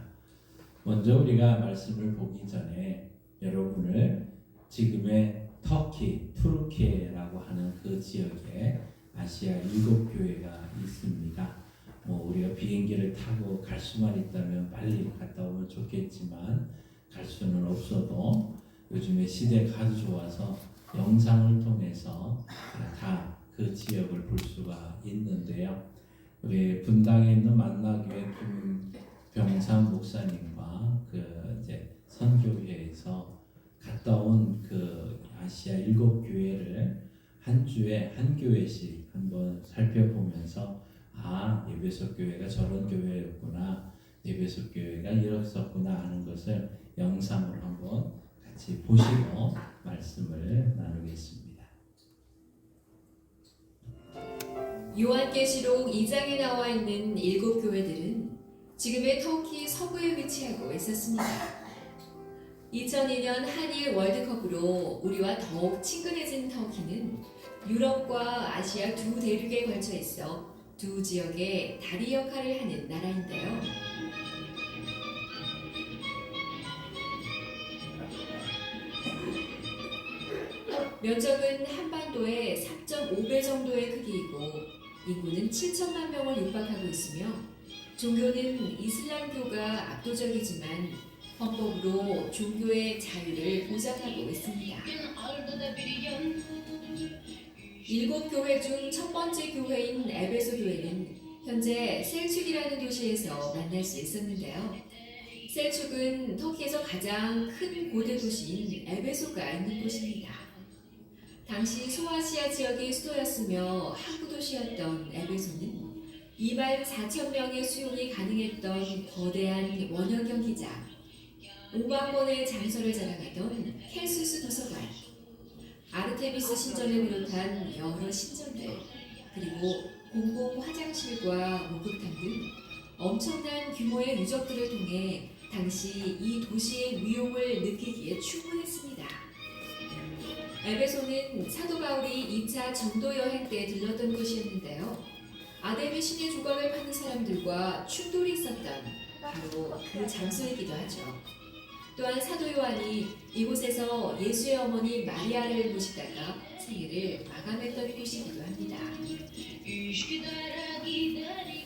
먼저 우리가 말씀을 보기 전에 여러분을 지금의 터키, 투르키예라고 하는 그 지역에 아시아 7교회가 있습니다. 우리가 비행기를 타고 갈 수만 있다면 빨리 갔다 오면 좋겠지만 갈 수는 없어도 요즘에 시대가 아주 좋아서 영상을 통해서 다 그 지역을 볼 수가 있는데요. 우리 분당에 있는 만나교회 김병삼 목사님과 이제 선교회에서 갔다 온 그 아시아 7교회를 한 주에 한 교회씩 한번 살펴보면서 에베소 교회가 저런 교회였구나, 에베소 교회가 이랬었구나 하는 것을 영상으로 한번 같이 보시고 말씀을 나누겠습니다. 요한계시록 2장에 나와 있는 7교회들은 지금의 터키 서부에 위치하고 있었습니다. 2002년 한일 월드컵으로 우리와 더욱 친근해진 터키는 유럽과 아시아 두 대륙에 걸쳐 있어 두 지역의 다리 역할을 하는 나라인데요. 면적은 한반도의 3.5배 정도의 크기이고 인구는 7천만 명을 육박하고 있으며 종교는 이슬람교가 압도적이지만 헌법으로 종교의 자유를 보장하고 있습니다. 7교회 중 첫 번째 교회인 에베소 교회는 현재 셀축이라는 도시에서 만날 수 있었는데요. 셀축은 터키에서 가장 큰 고대 도시인 에베소가 있는 곳입니다. 당시 소아시아 지역의 수도였으며 항구 도시였던 에베소는 2만 4천 명의 수용이 가능했던 거대한 원형 경기장, 5만 권의 장서를 자랑하던 켈수스 도서관, 아르테미스 신전을 비롯한 여러 신전들, 그리고 공공 화장실과 목욕탕 등 엄청난 규모의 유적들을 통해 당시 이 도시의 위용을 느끼기에 충분했습니다. 에베소는 사도 바울이 2차 전도 여행 때 들렀던 곳이었는데요. 아데미 신의 조각을 파는 사람들과 충돌이 있었던 바로 그 장소이기도 하죠. 또한 사도 요한이 이곳에서 예수의 어머니 마리아를 모시다가 생애를 마감했던 곳이기도 합니다.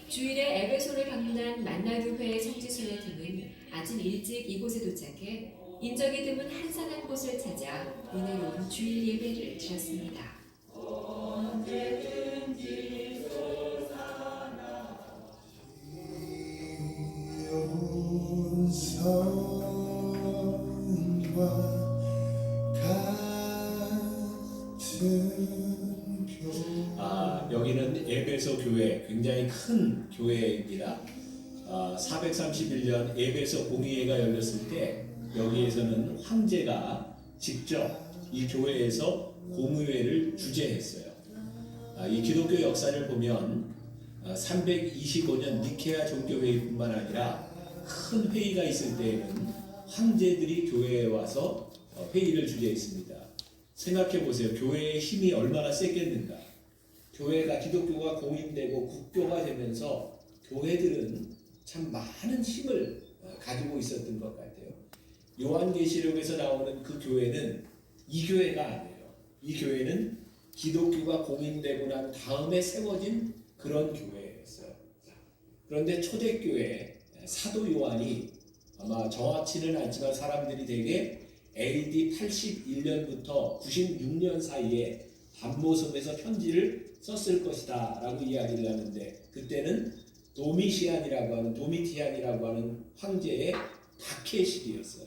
주일에 에베소를 방문한 만나교회의 성지순례 팀은 아침 일찍 이곳에 도착해 인적이 드문 한산한 곳을 찾아 은혜로운 주일 예배를 드렸습니다. 여기는 에베소 교회, 굉장히 큰 교회입니다. 431년 에베소 공의회가 열렸을 때 여기에서는 황제가 직접 이 교회에서 공의회를 주재했어요. 이 기독교 역사를 보면 325년 니케아 종교회의뿐만 아니라 큰 회의가 있을 때에는 황제들이 교회에 와서 회의를 주재했습니다. 생각해 보세요. 교회의 힘이 얼마나 셌겠는가. 교회가 기독교가 공인되고 국교가 되면서 교회들은 참 많은 힘을 가지고 있었던 것 같아요. 요한계시록에서 나오는 그 교회는 이 교회가 아니에요. 이 교회는 기독교가 공인되고 난 다음에 세워진 그런 교회였어요. 그런데 초대교회 사도 요한이 아마 정확치는 않지만 사람들이 되게 AD 81년부터 96년 사이에 밤모섬에서 편지를 썼을 것이다 라고 이야기를 하는데, 그때는 도미티안이라고 하는 황제의 박해 시기였어요.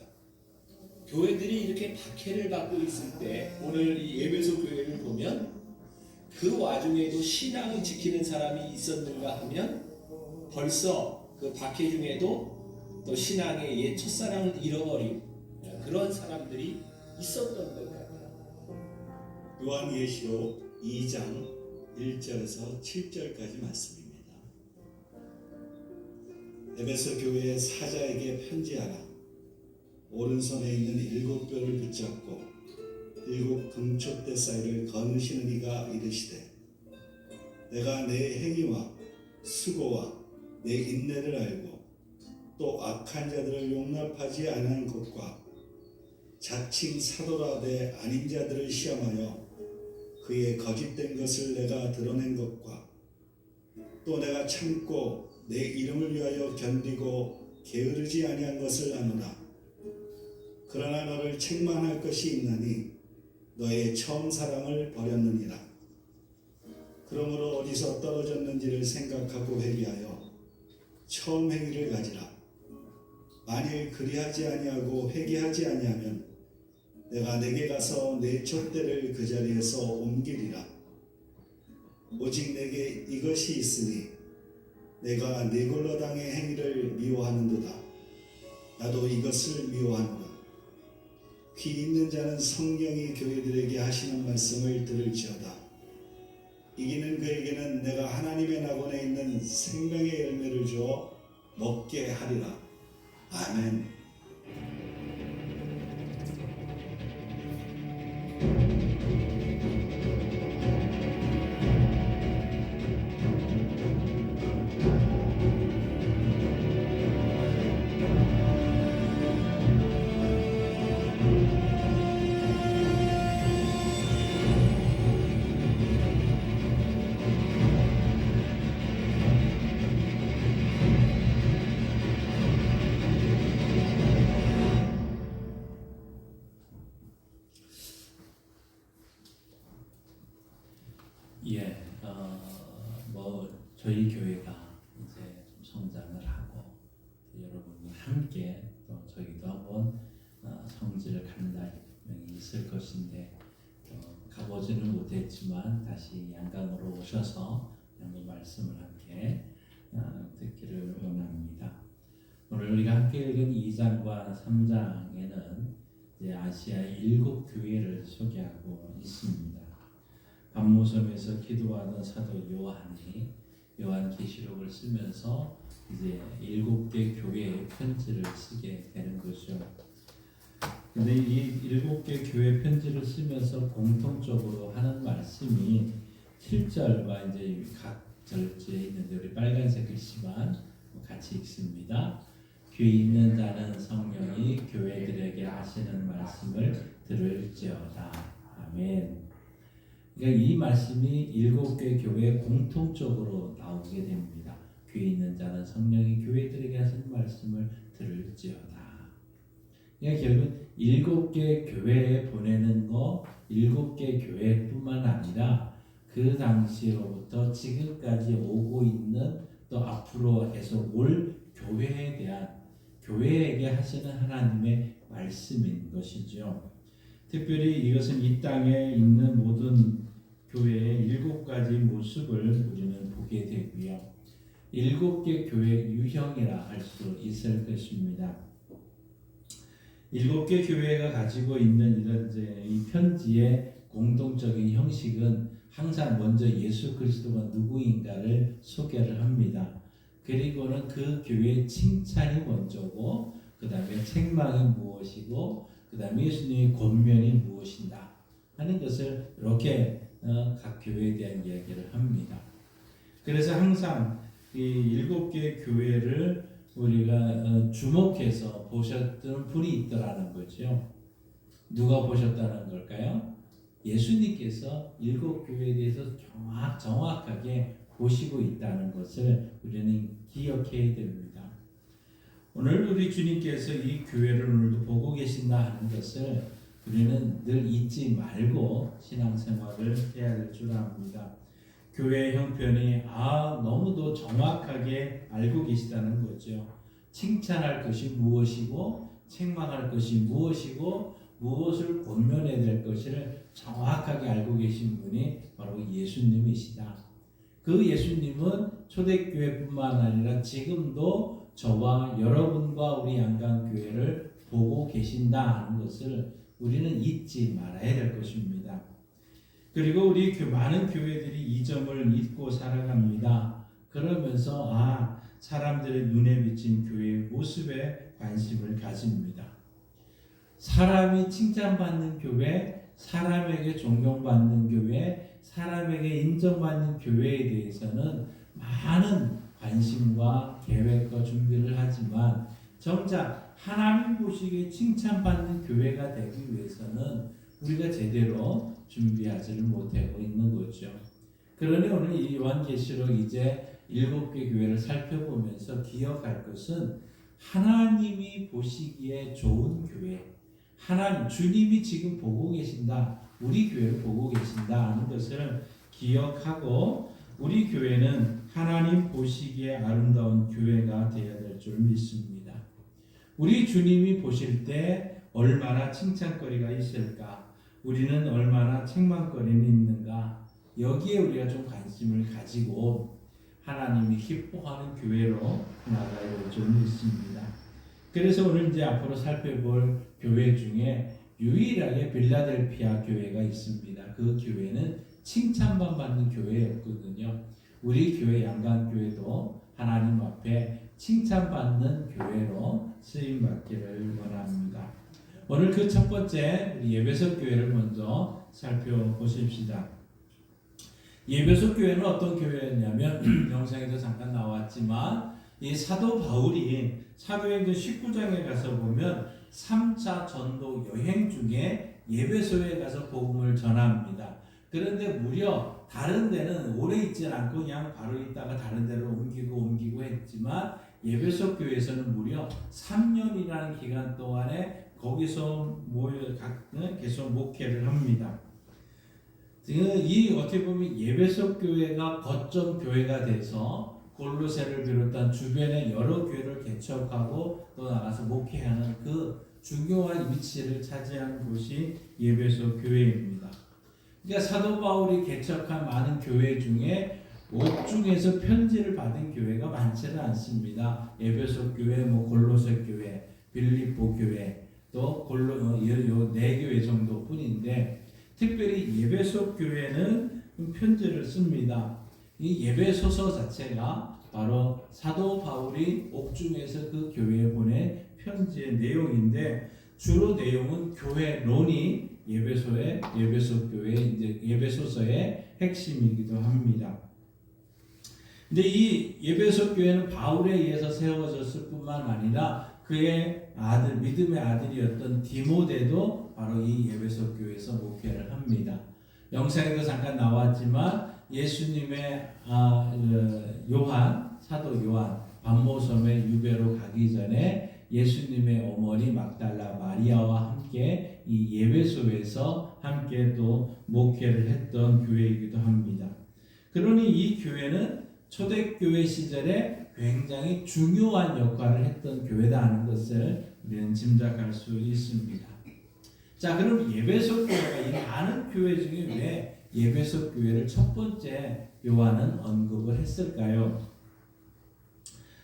교회들이 이렇게 박해를 받고 있을 때 오늘 이 에베소 교회를 보면 그 와중에도 신앙을 지키는 사람이 있었는가 하면 벌써 그 박해 중에도 또 신앙의 옛 첫사랑을 잃어버린 그런 사람들이 있었던 것 같아요. 요한계시록 2장 1절에서 7절까지 말씀입니다. 에베소 교회의 사자에게 편지하라. 오른손에 있는 7뼈를 붙잡고 7 금촛대 사이를 거느시는 이가 이르시되, 내가 내 행위와 수고와 내 인내를 알고 또 악한 자들을 용납하지 않은 것과 자칭 사도라되 아닌 자들을 시험하여 그의 거짓된 것을 내가 드러낸 것과 또 내가 참고 내 이름을 위하여 견디고 게으르지 아니한 것을 아노라. 그러나 너를 책망할 것이 있나니 너의 처음 사랑을 버렸느니라. 그러므로 어디서 떨어졌는지를 생각하고 회개하여 처음 행위를 가지라. 만일 그리하지 아니하고 회개하지 아니하면 내가 내게 가서 내 촛대를 그 자리에서 옮기리라. 오직 내게 이것이 있으니 내가 네 골로당의 행위를 미워하는도다. 나도 이것을 미워하노라. 귀 있는 자는 성령이 교회들에게 하시는 말씀을 들을지어다. 이기는 그에게는 내가 하나님의 낙원에 있는 생명의 열매를 주어 먹게 하리라. 아멘. 저희 교회가 이제 좀 성장을 하고 여러분과 함께 또 저희도 한번 성지를 가는 날이 분명히 있을 것인데 가보지는 못했지만 다시 양강으로 오셔서 양강 말씀을 함께 듣기를 원합니다. 오늘 우리가 함께 읽은 2장과 3장에는 이제 아시아 7교회를 소개하고 있습니다. 반모섬에서 기도하던 사도 요한이 요한계시록을 쓰면서 이제 7개 교회의 편지를 쓰게 되는 거죠. 근데 이 7개 교회 편지를 쓰면서 공통적으로 하는 말씀이 7절과 이제 각 절지에 있는데 우리 빨간색 글씨만 같이 읽습니다. 귀 있는 자는 성령이 교회들에게 하시는 말씀을 들을지어다. 아멘. 그러니까 이 말씀이 7개 교회에 공통적으로 나오게 됩니다. 귀 있는 자는 성령이 교회들에게 하시는 말씀을 들을지어다. 그러니까 결국 7개 교회에 보내는 거 7개 교회뿐만 아니라 그 당시로부터 지금까지 오고 있는 또 앞으로 계속 올 교회에 대한 교회에게 하시는 하나님의 말씀인 것이죠. 특별히 이것은 이 땅에 있는 모든 교회의 7가지 모습을 우리는 보게 되고요. 7개 교회 유형이라 할 수 있을 것입니다. 7개 교회가 가지고 있는 이런 이 편지의 공동적인 형식은 항상 먼저 예수 그리스도가 누구인가를 소개를 합니다. 그리고는 그 교회의 칭찬이 먼저고 그 다음에 책망이 무엇이고 그 다음에 예수님의 권면이 무엇인가 하는 것을 이렇게 각 교회에 대한 이야기를 합니다. 그래서 항상 이 7개 교회를 우리가 주목해서 보셨던 분이 있더라는 거죠. 누가 보셨다는 걸까요? 예수님께서 7교회에 대해서 정확하게 보시고 있다는 것을 우리는 기억해야 됩니다. 오늘 우리 주님께서 이 교회를 오늘도 보고 계신다 하는 것을 우리는 늘 잊지 말고 신앙생활을 해야 될 줄 압니다. 교회 형편이 너무도 정확하게 알고 계시다는 거죠. 칭찬할 것이 무엇이고 책망할 것이 무엇이고 무엇을 권면해야 될 것을 정확하게 알고 계신 분이 바로 예수님이시다. 그 예수님은 초대교회뿐만 아니라 지금도 저와 여러분과 우리 양강교회를 보고 계신다 하는 것을 우리는 잊지 말아야 될 것입니다. 그리고 우리 많은 교회들이 이 점을 잊고 살아갑니다. 그러면서 사람들의 눈에 비친 교회의 모습에 관심을 가집니다. 사람이 칭찬받는 교회, 사람에게 존경받는 교회, 사람에게 인정받는 교회에 대해서는 많은 관심과 계획과 준비를 하지만 정작 하나님 보시기에 칭찬받는 교회가 되기 위해서는 우리가 제대로 준비하지를 못하고 있는 거죠. 그러니 오늘 이 요한계시록 이제 7개 교회를 살펴보면서 기억할 것은 하나님이 보시기에 좋은 교회, 하나님 주님이 지금 보고 계신다, 우리 교회를 보고 계신다 하는 것을 기억하고 우리 교회는 하나님 보시기에 아름다운 교회가 되어야 될 줄 믿습니다. 우리 주님이 보실 때 얼마나 칭찬거리가 있을까, 우리는 얼마나 책망거리는 있는가, 여기에 우리가 좀 관심을 가지고 하나님이 기뻐하는 교회로 나가야 될 줄 믿습니다. 그래서 오늘 이제 앞으로 살펴볼 교회 중에 유일하게 빌라델피아 교회가 있습니다. 그 교회는 칭찬만 받는 교회였거든요. 우리 교회 양강교회도 하나님 앞에 칭찬받는 교회로 쓰임받기를 원합니다. 오늘 그 첫 번째 우리 예배소 교회를 먼저 살펴보십시다. 예배소 교회는 어떤 교회였냐면 영상에도 잠깐 나왔지만 이 사도 바울이 사도행전 19장에 가서 보면 3차 전도 여행 중에 예배소에 가서 복음을 전합니다. 그런데 무려 다른 데는 오래 있지 않고 그냥 바로 있다가 다른 데로 옮기고 했지만 예배소 교회에서는 무려 3년이라는 기간 동안에 거기서 계속 목회를 합니다. 이 어떻게 보면 예배소 교회가 거점 교회가 돼서 골로새를 비롯한 주변의 여러 교회를 개척하고 또 나가서 목회하는 그 중요한 위치를 차지하는 곳이 예배소 교회입니다. 그러니까 사도 바울이 개척한 많은 교회 중에 옥중에서 편지를 받은 교회가 많지는 않습니다. 에베소 교회, 골로새 교회, 빌립보 교회, 또 요 4교회 정도뿐인데 특별히 예배소 교회는 편지를 씁니다. 이 예배소서 자체가 바로 사도 바울이 옥중에서 그 교회에 보낸 편지의 내용인데 주로 내용은 교회론이 예배소 교회 이제 예배소서의 핵심이기도 합니다. 근데 이 예배소 교회는 바울에 의해서 세워졌을 뿐만 아니라 그의 아들, 믿음의 아들이었던 디모데도 바로 이 예배소 교회에서 목회를 합니다. 영상에도 잠깐 나왔지만 예수님의 사도 요한 반모섬에 유배로 가기 전에 예수님의 어머니 막달라 마리아와 함께 이 예배소에서 함께 또 목회를 했던 교회이기도 합니다. 그러니 이 교회는 초대교회 시절에 굉장히 중요한 역할을 했던 교회다 하는 것을 우리는 짐작할 수 있습니다. 자, 그럼 예배소 교회가 이 많은 교회 중에 왜 예배소 교회를 첫 번째 요한은 언급을 했을까요?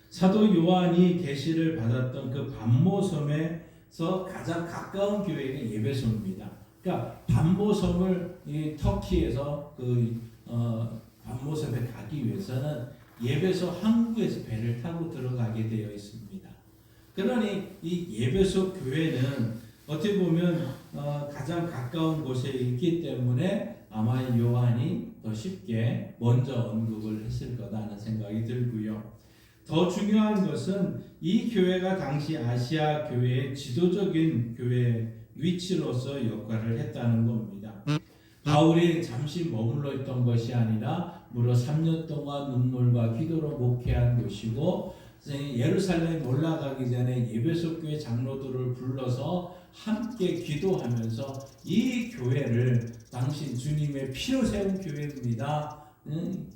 사도 요한이 계시를 받았던 그 반모섬에서 가장 가까운 교회가 예배소입니다. 그러니까 반모섬을 이 터키에서 반모섬에 가기 위해서는 예배소 항구에서 배를 타고 들어가게 되어 있습니다. 그러니 이 예배소 교회는 어떻게 보면 가장 가까운 곳에 있기 때문에 아마 요한이 더 쉽게 먼저 언급을 했을 거다 하는 생각이 들고요. 더 중요한 것은 이 교회가 당시 아시아 교회의 지도적인 교회 위치로서 역할을 했다는 겁니다. 바울이 잠시 머물러 있던 것이 아니라 무려 3년 동안 눈물과 기도로 목회한 곳이고 예루살렘에 올라가기 전에 예배소 교회 장로들을 불러서 함께 기도하면서 이 교회를 당신 주님의 피로 세운 교회입니다.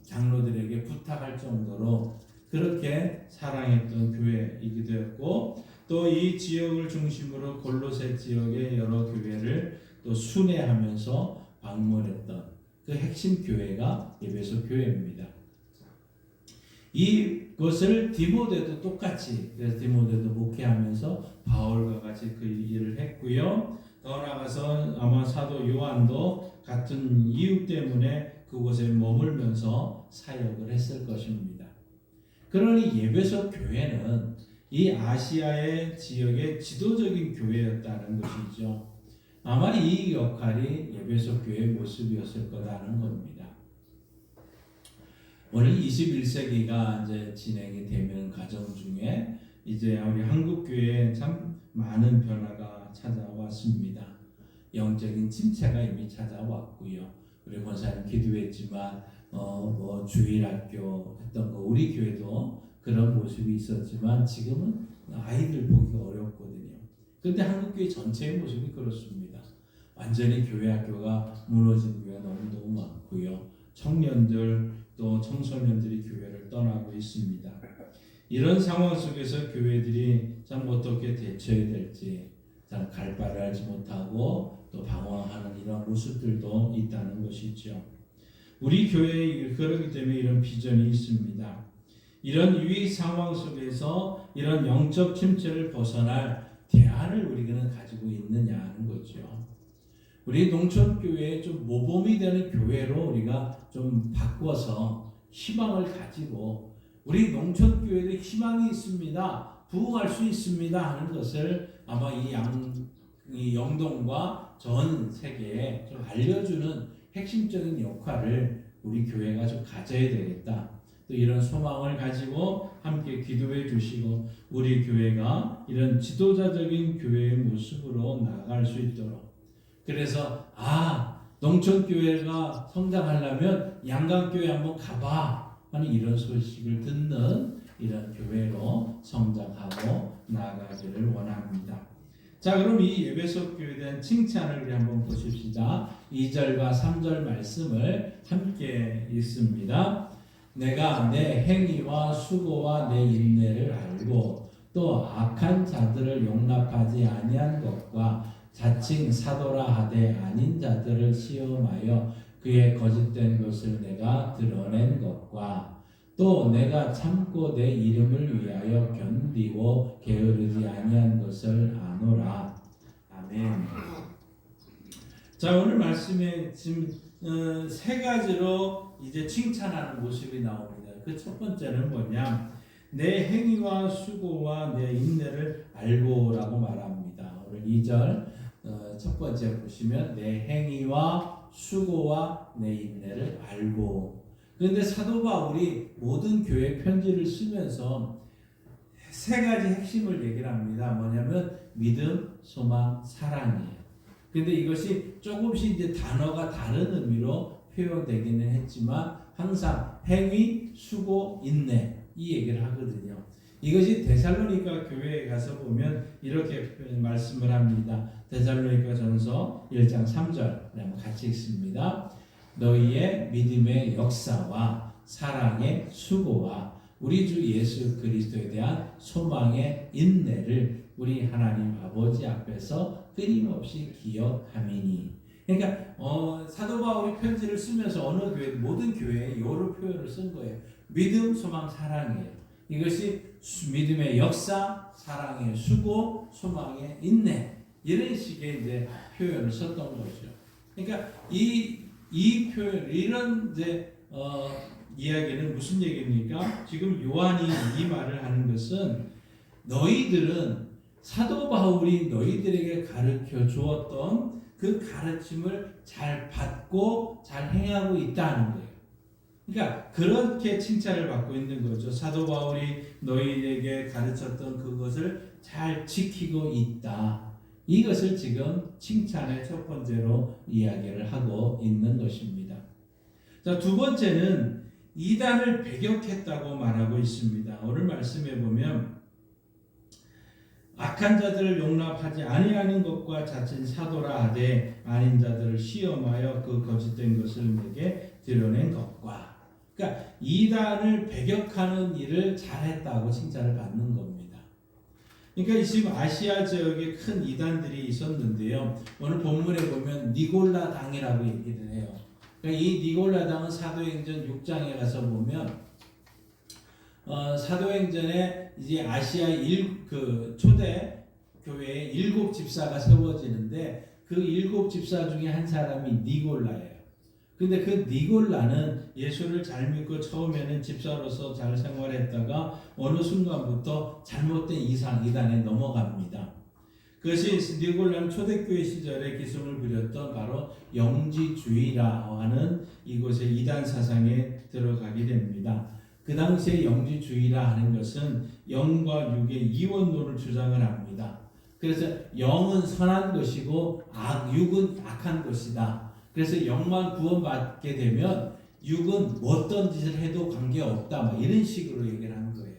장로들에게 부탁할 정도로 그렇게 사랑했던 교회이기도 했고 또 이 지역을 중심으로 골로새 지역의 여러 교회를 또 순회하면서 방문했던 그 핵심 교회가 예배소 교회입니다. 이것을 디모데도 똑같이 그래서 디모데도 목회하면서 바울과 같이 그 일을 했고요. 더 나아가서 아마 사도 요한도 같은 이유 때문에 그곳에 머물면서 사역을 했을 것입니다. 그러니 예배소 교회는 이 아시아의 지역의 지도적인 교회였다는 것이죠. 아마 이 역할이 예배소 교회의 모습이었을 거라는 겁니다. 오늘 21세기가 이제 진행이 되는 과정 중에 이제 우리 한국 교회에 참 많은 변화가 찾아왔습니다. 영적인 침체가 이미 찾아왔고요. 우리 권사님 기도했지만 주일학교 했던 거 우리 교회도 그런 모습이 있었지만 지금은 아이들 보기가 어렵거든요. 그런데 한국 교회 전체의 모습이 그렇습니다. 완전히 교회 학교가 무너진 교회가 너무 많고요. 청년들 또 청소년들이 교회를 떠나고 있습니다. 이런 상황 속에서 교회들이 참 어떻게 대처해야 될지 참 갈 바를 알지 못하고 또 방황하는 이런 모습들도 있다는 것이죠. 우리 교회에 그러기 때문에 이런 비전이 있습니다. 이런 위기 상황 속에서 이런 영적 침체를 벗어날 대안을 우리는 가지고 있느냐 하는 거죠. 우리 농촌교회에 좀 모범이 되는 교회로 우리가 좀 바꿔서 희망을 가지고 우리 농촌교회도 희망이 있습니다. 부흥할 수 있습니다 하는 것을 아마 이 영동과 전 세계에 좀 알려주는 핵심적인 역할을 우리 교회가 좀 가져야 되겠다. 또 이런 소망을 가지고 함께 기도해 주시고 우리 교회가 이런 지도자적인 교회의 모습으로 나아갈 수 있도록 그래서 농촌교회가 성장하려면 양강교회 한번 가봐 하는 이런 소식을 듣는 이런 교회로 성장하고 나아가기를 원합니다. 자, 그럼 이 에베소 교회에 대한 칭찬을 우리 한번 보십시다. 2절과 3절 말씀을 함께 읽습니다. 내가 내 행위와 수고와 내 인내를 알고 또 악한 자들을 용납하지 아니한 것과 자칭 사도라 하되 아닌 자들을 시험하여 그의 거짓된 것을 내가 드러낸 것과 또 내가 참고 내 이름을 위하여 견디고 게으르지 아니한 것을 아노라. 아멘. 자, 오늘 말씀에 지금 세 가지로 이제 칭찬하는 모습이 나옵니다. 그 첫 번째는 뭐냐? 내 행위와 수고와 내 인내를 알고라고 말합니다. 오늘 2절 첫 번째 보시면 내 행위와 수고와 내 인내를 알고. 그런데 사도 바울이 모든 교회 편지를 쓰면서 세 가지 핵심을 얘기를 합니다. 뭐냐면 믿음, 소망, 사랑이에요. 근데 이것이 조금씩 이제 단어가 다른 의미로 표현되기는 했지만 항상 행위, 수고, 인내 이 얘기를 하거든요. 이것이 데살로니가 교회에 가서 보면 이렇게 말씀을 합니다. 데살로니가 전서 1장 3절 한번 같이 읽습니다. 너희의 믿음의 역사와 사랑의 수고와 우리 주 예수 그리스도에 대한 소망의 인내를 우리 하나님 아버지 앞에서 끊임없이 기억함이니. 그러니까 사도 바울이 편지를 쓰면서 어느 교회, 모든 교회에 이런 표현을 쓴 거예요. 믿음, 소망, 사랑이에요. 이것이 믿음의 역사, 사랑의 수고, 소망의 인내 이런 식의 이제 표현을 썼던 거죠. 그러니까 이 표현, 이런 이제 이야기는 무슨 얘기입니까? 지금 요한이 이 말을 하는 것은 너희들은 사도 바울이 너희들에게 가르쳐 주었던 그 가르침을 잘 받고 잘 행하고 있다는 거예요. 그러니까 그렇게 칭찬을 받고 있는 거죠. 사도 바울이 너희에게 가르쳤던 그것을 잘 지키고 있다. 이것을 지금 칭찬의 첫 번째로 이야기를 하고 있는 것입니다. 자, 두 번째는 이단을 배격했다고 말하고 있습니다. 오늘 말씀해 보면 악한 자들을 용납하지 아니하는 것과 자칭 사도라 하되 아닌 자들을 시험하여 그 거짓된 것을 내게 드러낸 것과, 그러니까 이단을 배격하는 일을 잘했다고 칭찬을 받는 겁니다. 그러니까 지금 아시아 지역에 큰 이단들이 있었는데요. 오늘 본문에 보면 니골라 당이라고 얘기를 해요. 그러니까 이 니골라 당은 사도행전 6장에 가서 보면 사도행전에 이제 아시아 그 초대 교회에 7 집사가 세워지는데 그 7 집사 중에 한 사람이 니골라예요. 근데 그 니골라는 예수를 잘 믿고 처음에는 집사로서 잘 생활했다가 어느 순간부터 잘못된 이단에 넘어갑니다. 그것이 니골라는 초대교회 시절에 기승을 부렸던 바로 영지주의라 하는 이곳의 이단 사상에 들어가게 됩니다. 그 당시에 영지주의라 하는 것은 영과 육의 이원론을 주장을 합니다. 그래서 영은 선한 것이고 육은 악한 것이다. 그래서 영만 구원받게 되면 육은 어떤 짓을 해도 관계없다. 막 이런 식으로 얘기를 하는 거예요.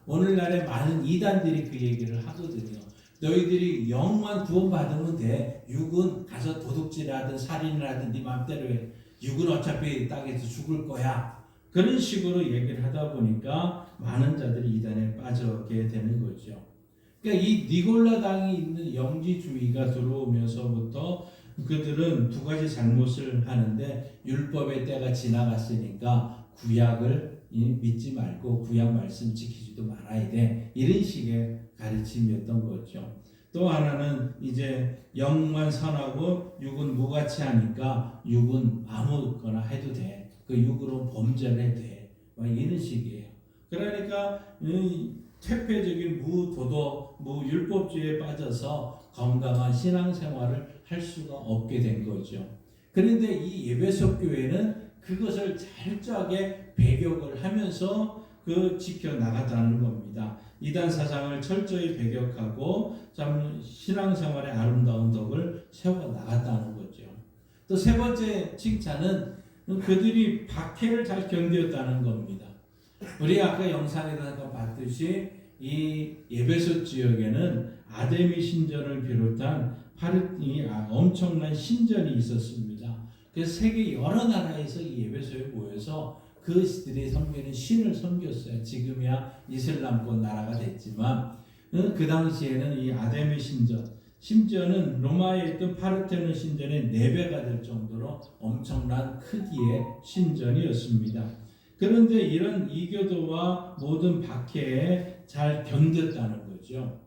오늘날에 많은 이단들이 그 얘기를 하거든요. 너희들이 영만 구원받으면 돼. 육은 가서 도둑질을 하든 살인을 하든 네 맘대로 해. 육은 어차피 땅에서 죽을 거야. 그런 식으로 얘기를 하다 보니까 많은 자들이 이단에 빠져게 되는 거죠. 그러니까 이 니골라 당이 있는 영지주의가 들어오면서부터 그들은 두 가지 잘못을 하는데, 율법의 때가 지나갔으니까 구약을 믿지 말고 구약 말씀 지키지도 말아야 돼. 이런 식의 가르침이었던 거죠. 또 하나는 이제 영만 선하고 육은 무가치 하니까 육은 아무거나 해도 돼. 그 육으로 범죄를 해도 돼. 이런 식이에요. 그러니까 퇴폐적인 무도덕, 무율법주의에 빠져서 건강한 신앙생활을 할 수가 없게 된 거죠. 그런데 이 에베소 교회는 그것을 철저하게 배격을 하면서 지켜나갔다는 겁니다. 이단 사상을 철저히 배격하고 참 신앙생활의 아름다운 덕을 세워나갔다는 거죠. 또 세 번째 칭찬은 그들이 박해를 잘 견뎠다는 겁니다. 우리 아까 영상에서 잠깐 봤듯이 이 에베소 지역에는 아데미 신전을 비롯한 엄청난 신전이 있었습니다. 그래서 세계 여러 나라에서 이 에베소에 모여서 그들이 섬기는 신을 섬겼어요. 지금이야 이슬람권 나라가 됐지만 그 당시에는 이 아데미 신전, 심지어는 로마에 있던 파르테논 신전의 4배가 될 정도로 엄청난 크기의 신전이었습니다. 그런데 이런 이교도와 모든 박해에 잘 견뎠다는 거죠.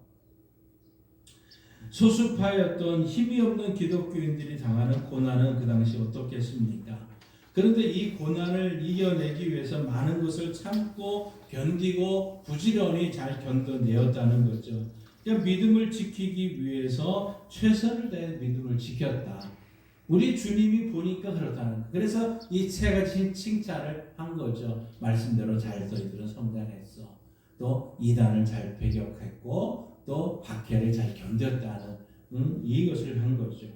소수파였던 힘이 없는 기독교인들이 당하는 고난은 그 당시 어떻겠습니까? 그런데 이 고난을 이겨내기 위해서 많은 것을 참고 견디고 부지런히 잘 견뎌내었다는 거죠. 그러니까 믿음을 지키기 위해서 최선을 다해 믿음을 지켰다. 우리 주님이 보니까 그렇다는 거예요. 그래서 이 세 가지 칭찬을 한 거죠. 말씀대로 잘 너희들은 성장했어. 또 이단을 잘 배격했고 또 박해를 잘 견뎠다는 이것을 한 거죠.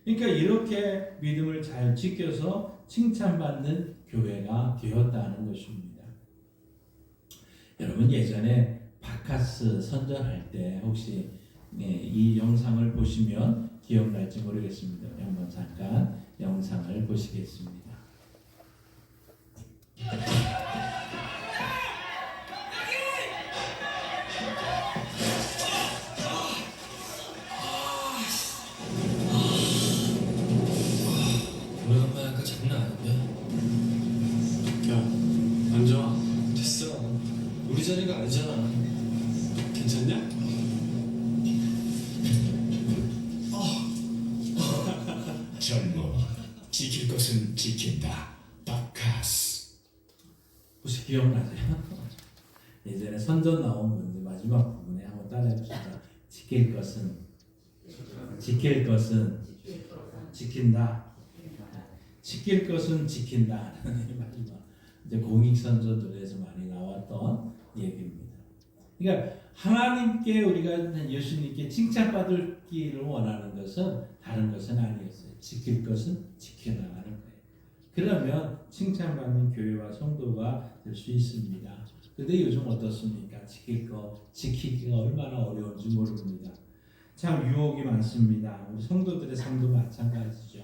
그러니까 이렇게 믿음을 잘 지켜서 칭찬받는 교회가 되었다는 것입니다. 여러분 예전에 바카스 선전할 때 혹시 이 영상을 보시면 기억날지 모르겠습니다. 한번 잠깐 영상을 보시겠습니다. 오래간만에 아까 장난 아니냐? 야, 앉아. 됐어. 우리 자리가 아니잖아. 괜찮냐? 젊어 지킬 것은 지킨다. 바카스. 혹시 기억나세요? 예전에 선전 나온 문제 마지막 부분에 한번 따라해 봅시다. 지킬 것은 지킨다. 지킬 것은 지킨다. 마지막 이제 공익 선전들에서 많이 나왔던 얘기입니다. 그러니까 하나님께 우리가 예수님께 칭찬받기를 원하는 것은 다른 것은 아니었어요. 지킬 것은 지켜나가는 거예요. 그러면 칭찬받는 교회와 성도가 될 수 있습니다. 근데 요즘 어떻습니까? 지킬 거 지키기가 얼마나 어려운지 모릅니다. 참 유혹이 많습니다. 우리 성도들의 삶도 마찬가지죠.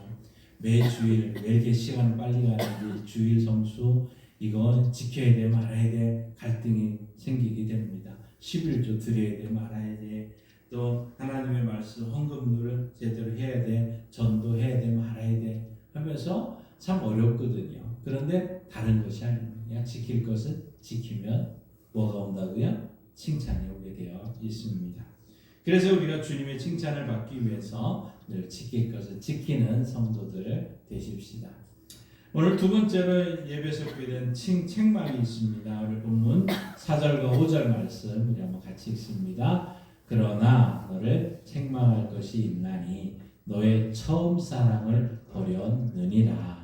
매주일 왜 이렇게 시간을 빨리 가는지 주일 성수 이거 지켜야 돼 말아야 돼 갈등이 생기게 됩니다. 11조 드려야 돼 말아야 돼. 또 하나님의 말씀 헌금률을 제대로 해야 돼. 전도해야 돼 말아야 돼 하면서 참 어렵거든요. 그런데 다른 것이 아닙니다. 지킬 것은 지키면 뭐가 온다고요? 칭찬이 오게 되어 있습니다. 그래서 우리가 주님의 칭찬을 받기 위해서 늘 지킬 것을 지키는 성도들 되십시다. 오늘 두 번째로 예배에서 보게 책망이 있습니다. 오늘 본문 4절과 5절 말씀 우리 한번 같이 읽습니다. 그러나 너를 책망할 것이 있나니 너의 처음 사랑을 버렸느니라.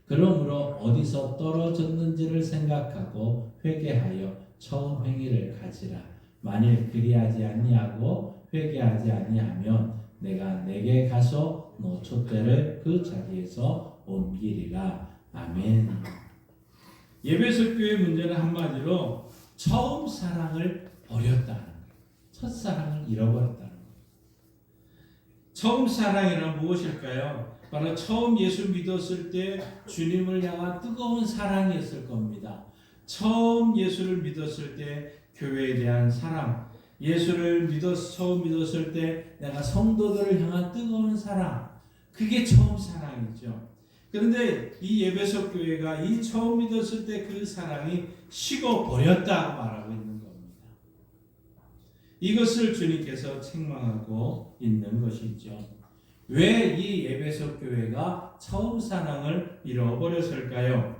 그러므로 어디서 떨어졌는지를 생각하고 회개하여 처음 행위를 가지라. 만일 그리하지 아니하고 회개하지 아니하면 내가 내게 가서 너 촛대를 그 자리에서 옮기리라. 아멘. 예배소 교회 문제는 한마디로 처음 사랑을 버렸다는 거예요. 첫사랑을 잃어버렸다는 거예요. 처음 사랑이란 무엇일까요? 바로 처음 예수 믿었을 때 주님을 향한 뜨거운 사랑이었을 겁니다. 처음 예수를 믿었을 때 교회에 대한 사랑, 예수를 처음 믿었을 때 내가 성도들을 향한 뜨거운 사랑, 그게 처음 사랑이죠. 그런데 이 예배소 교회가 이 처음 믿었을 때 그 사랑이 식어버렸다고 말하고 있는 겁니다. 이것을 주님께서 책망하고 있는 것이죠. 왜 이 에베소 교회가 처음 사랑을 잃어버렸을까요?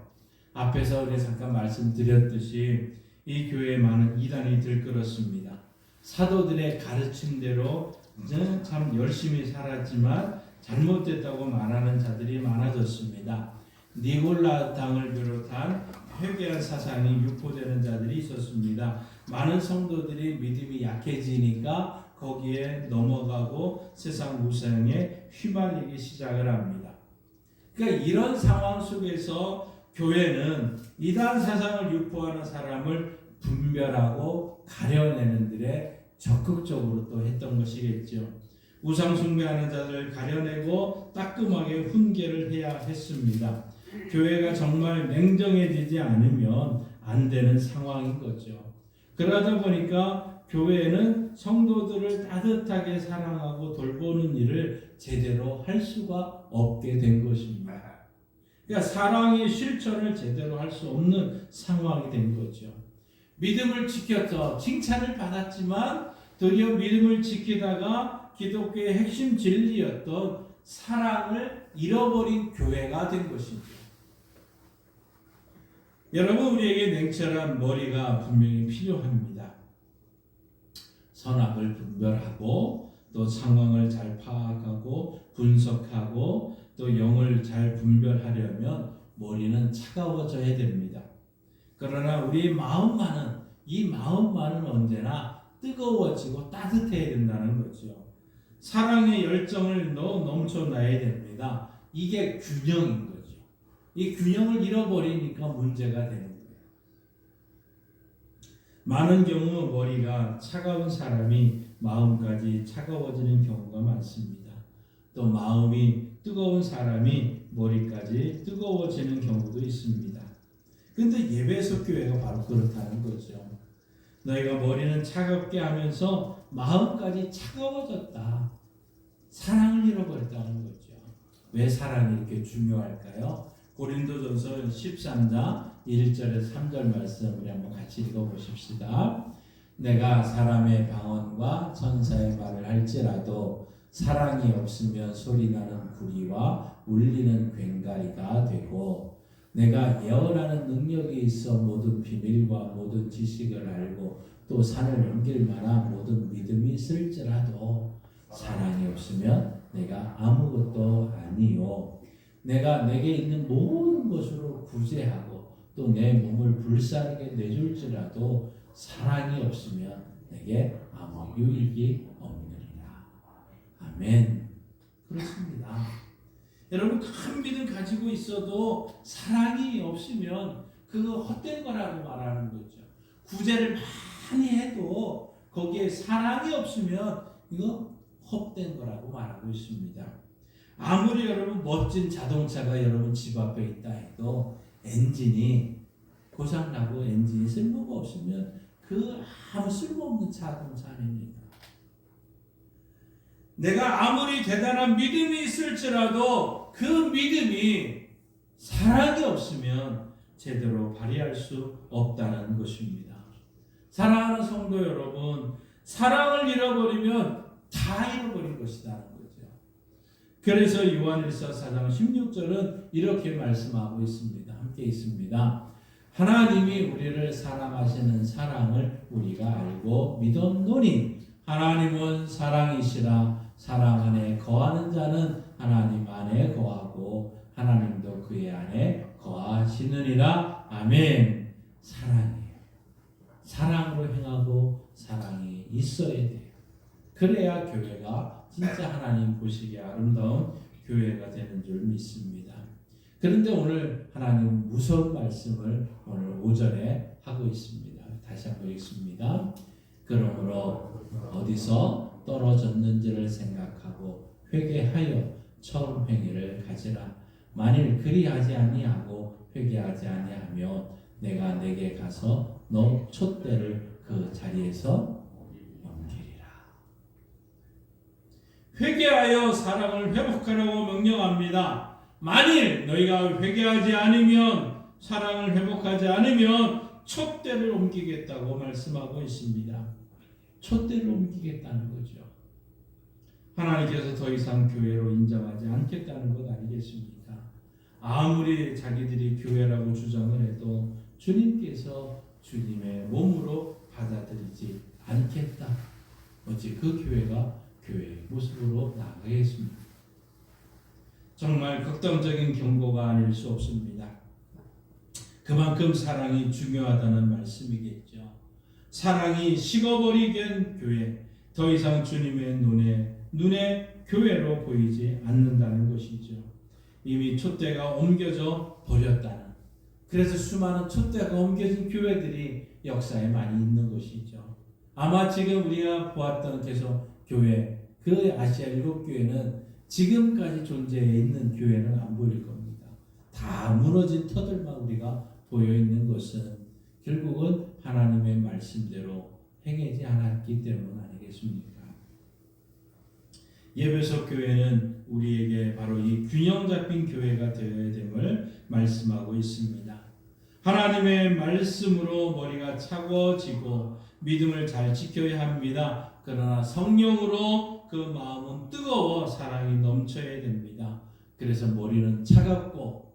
앞에서 우리 잠깐 말씀드렸듯이 이 교회에 많은 이단이 들끓었습니다. 사도들의 가르침대로 참 열심히 살았지만 잘못됐다고 말하는 자들이 많아졌습니다. 니골라당을 비롯한 회개한 사상이 유포되는 자들이 있었습니다. 많은 성도들이 믿음이 약해지니까 거기에 넘어가고 세상 우상에 휘말리기 시작을 합니다. 그러니까 이런 상황 속에서 교회는 이단 사상을 유포하는 사람을 분별하고 가려내는 들에 적극적으로 또 했던 것이겠죠. 우상 숭배하는 자들을 가려내고 따끔하게 훈계를 해야 했습니다. 교회가 정말 냉정해지지 않으면 안 되는 상황인 거죠. 그러다 보니까 교회는 성도들을 따뜻하게 사랑하고 돌보는 일을 제대로 할 수가 없게 된 것입니다. 그러니까 사랑의 실천을 제대로 할 수 없는 상황이 된 거죠. 믿음을 지켜서 칭찬을 받았지만 도리어 믿음을 지키다가 기독교의 핵심 진리였던 사랑을 잃어버린 교회가 된 것이죠. 여러분, 우리에게 냉철한 머리가 분명히 필요합니다. 선악을 분별하고 또 상황을 잘 파악하고 분석하고 또 영을 잘 분별하려면 머리는 차가워져야 됩니다. 그러나 우리 마음만은 언제나 뜨거워지고 따뜻해야 된다는 거죠. 사랑의 열정을 넘쳐나야 됩니다. 이게 균형인 거죠. 이 균형을 잃어버리니까 문제가 되는 거예요. 많은 경우 머리가 차가운 사람이 마음까지 차가워지는 경우가 많습니다. 또 마음이 뜨거운 사람이 머리까지 뜨거워지는 경우도 있습니다. 근데 예배소 교회가 바로 그렇다는 거죠. 너희가 머리는 차갑게 하면서 마음까지 차가워졌다. 사랑을 잃어버렸다는 거죠. 왜 사랑이 이렇게 중요할까요? 고린도전서 13장 1절에서 3절 말씀 우리 한번 같이 읽어보십시다. 내가 사람의 방언과 천사의 말을 할지라도 사랑이 없으면 소리나는 구리와 울리는 괭가리가 되고 내가 예언하는 능력이 있어 모든 비밀과 모든 지식을 알고 또 산을 넘길 만한 모든 믿음이 있을지라도 사랑이 없으면 내가 아무것도 아니요. 내가 내게 있는 모든 것으로 구제하고 또 내 몸을 불사르게 내줄지라도 사랑이 없으면 내게 아무 유익이 없느니라. 아멘. 그렇습니다. 여러분, 큰 믿음 가지고 있어도 사랑이 없으면 그거 헛된 거라고 말하는 거죠. 구제를 많이 해도 거기에 사랑이 없으면 이거 헛된 거라고 말하고 있습니다. 아무리 여러분 멋진 자동차가 여러분 집 앞에 있다 해도 엔진이 고장나고 엔진이 쓸모가 없으면 그 아무 쓸모없는 자동차 아닙니다. 내가 아무리 대단한 믿음이 있을지라도 그 믿음이 사랑이 없으면 제대로 발휘할 수 없다는 것입니다. 사랑하는 성도 여러분, 사랑을 잃어버리면 다 잃어버린 것이라는 거죠. 그래서 요한일서 4장 16절은 이렇게 말씀하고 있습니다. 함께 있습니다. 하나님이 우리를 사랑하시는 사랑을 우리가 알고 믿었노니 하나님은 사랑이시라. 사랑 안에 거하는 자는 하나님 안에 거하고 하나님도 그의 안에 거하시느니라. 아멘. 사랑이에요. 사랑으로 행하고 사랑이 있어야 돼요. 그래야 교회가 진짜 하나님 보시기에 아름다운 교회가 되는 줄 믿습니다. 그런데 오늘 하나님 무서운 말씀을 오늘 5절에 하고 있습니다. 다시 한번 읽습니다. 그러므로 어디서 떨어졌는지를 생각하고 회개하여 처음 행위를 가지라. 만일 그리하지 아니하고 회개하지 아니하면 내가 내게 가서 너 촛대를 그 자리에서 옮기리라. 회개하여 사랑을 회복하라고 명령합니다. 만일 너희가 회개하지 않으면, 사랑을 회복하지 않으면 촛대를 옮기겠다고 말씀하고 있습니다. 촛대를 옮기겠다는 거죠. 하나님께서 더 이상 교회로 인정하지 않겠다는 것 아니겠습니까? 아무리 자기들이 교회라고 주장을 해도 주님께서 주님의 몸으로 받아들이지 않겠다. 어찌 그 교회가 교회의 모습으로 나가겠습니까? 정말 극단적인 경고가 아닐 수 없습니다. 그만큼 사랑이 중요하다는 말씀이겠죠. 사랑이 식어버리게 교회, 더 이상 주님의 눈에 교회로 보이지 않는다는 것이죠. 이미 촛대가 옮겨져 버렸다는, 그래서 수많은 촛대가 옮겨진 교회들이 역사에 많이 있는 것이죠. 아마 지금 우리가 보았던 계속 교회, 그 아시아 7교회는 지금까지 존재해 있는 교회는 안 보일 겁니다. 다 무너진 터들만 우리가 보여 있는 것은 결국은 하나님의 말씀대로 행하지 않았기 때문 아니겠습니까? 예배석 교회는 우리에게 바로 이 균형 잡힌 교회가 되어야 됨을 말씀하고 있습니다. 하나님의 말씀으로 머리가 차고지고 믿음을 잘 지켜야 합니다. 그러나 성령으로 그 마음은 뜨거워 사랑이 넘쳐야 됩니다. 그래서 머리는 차갑고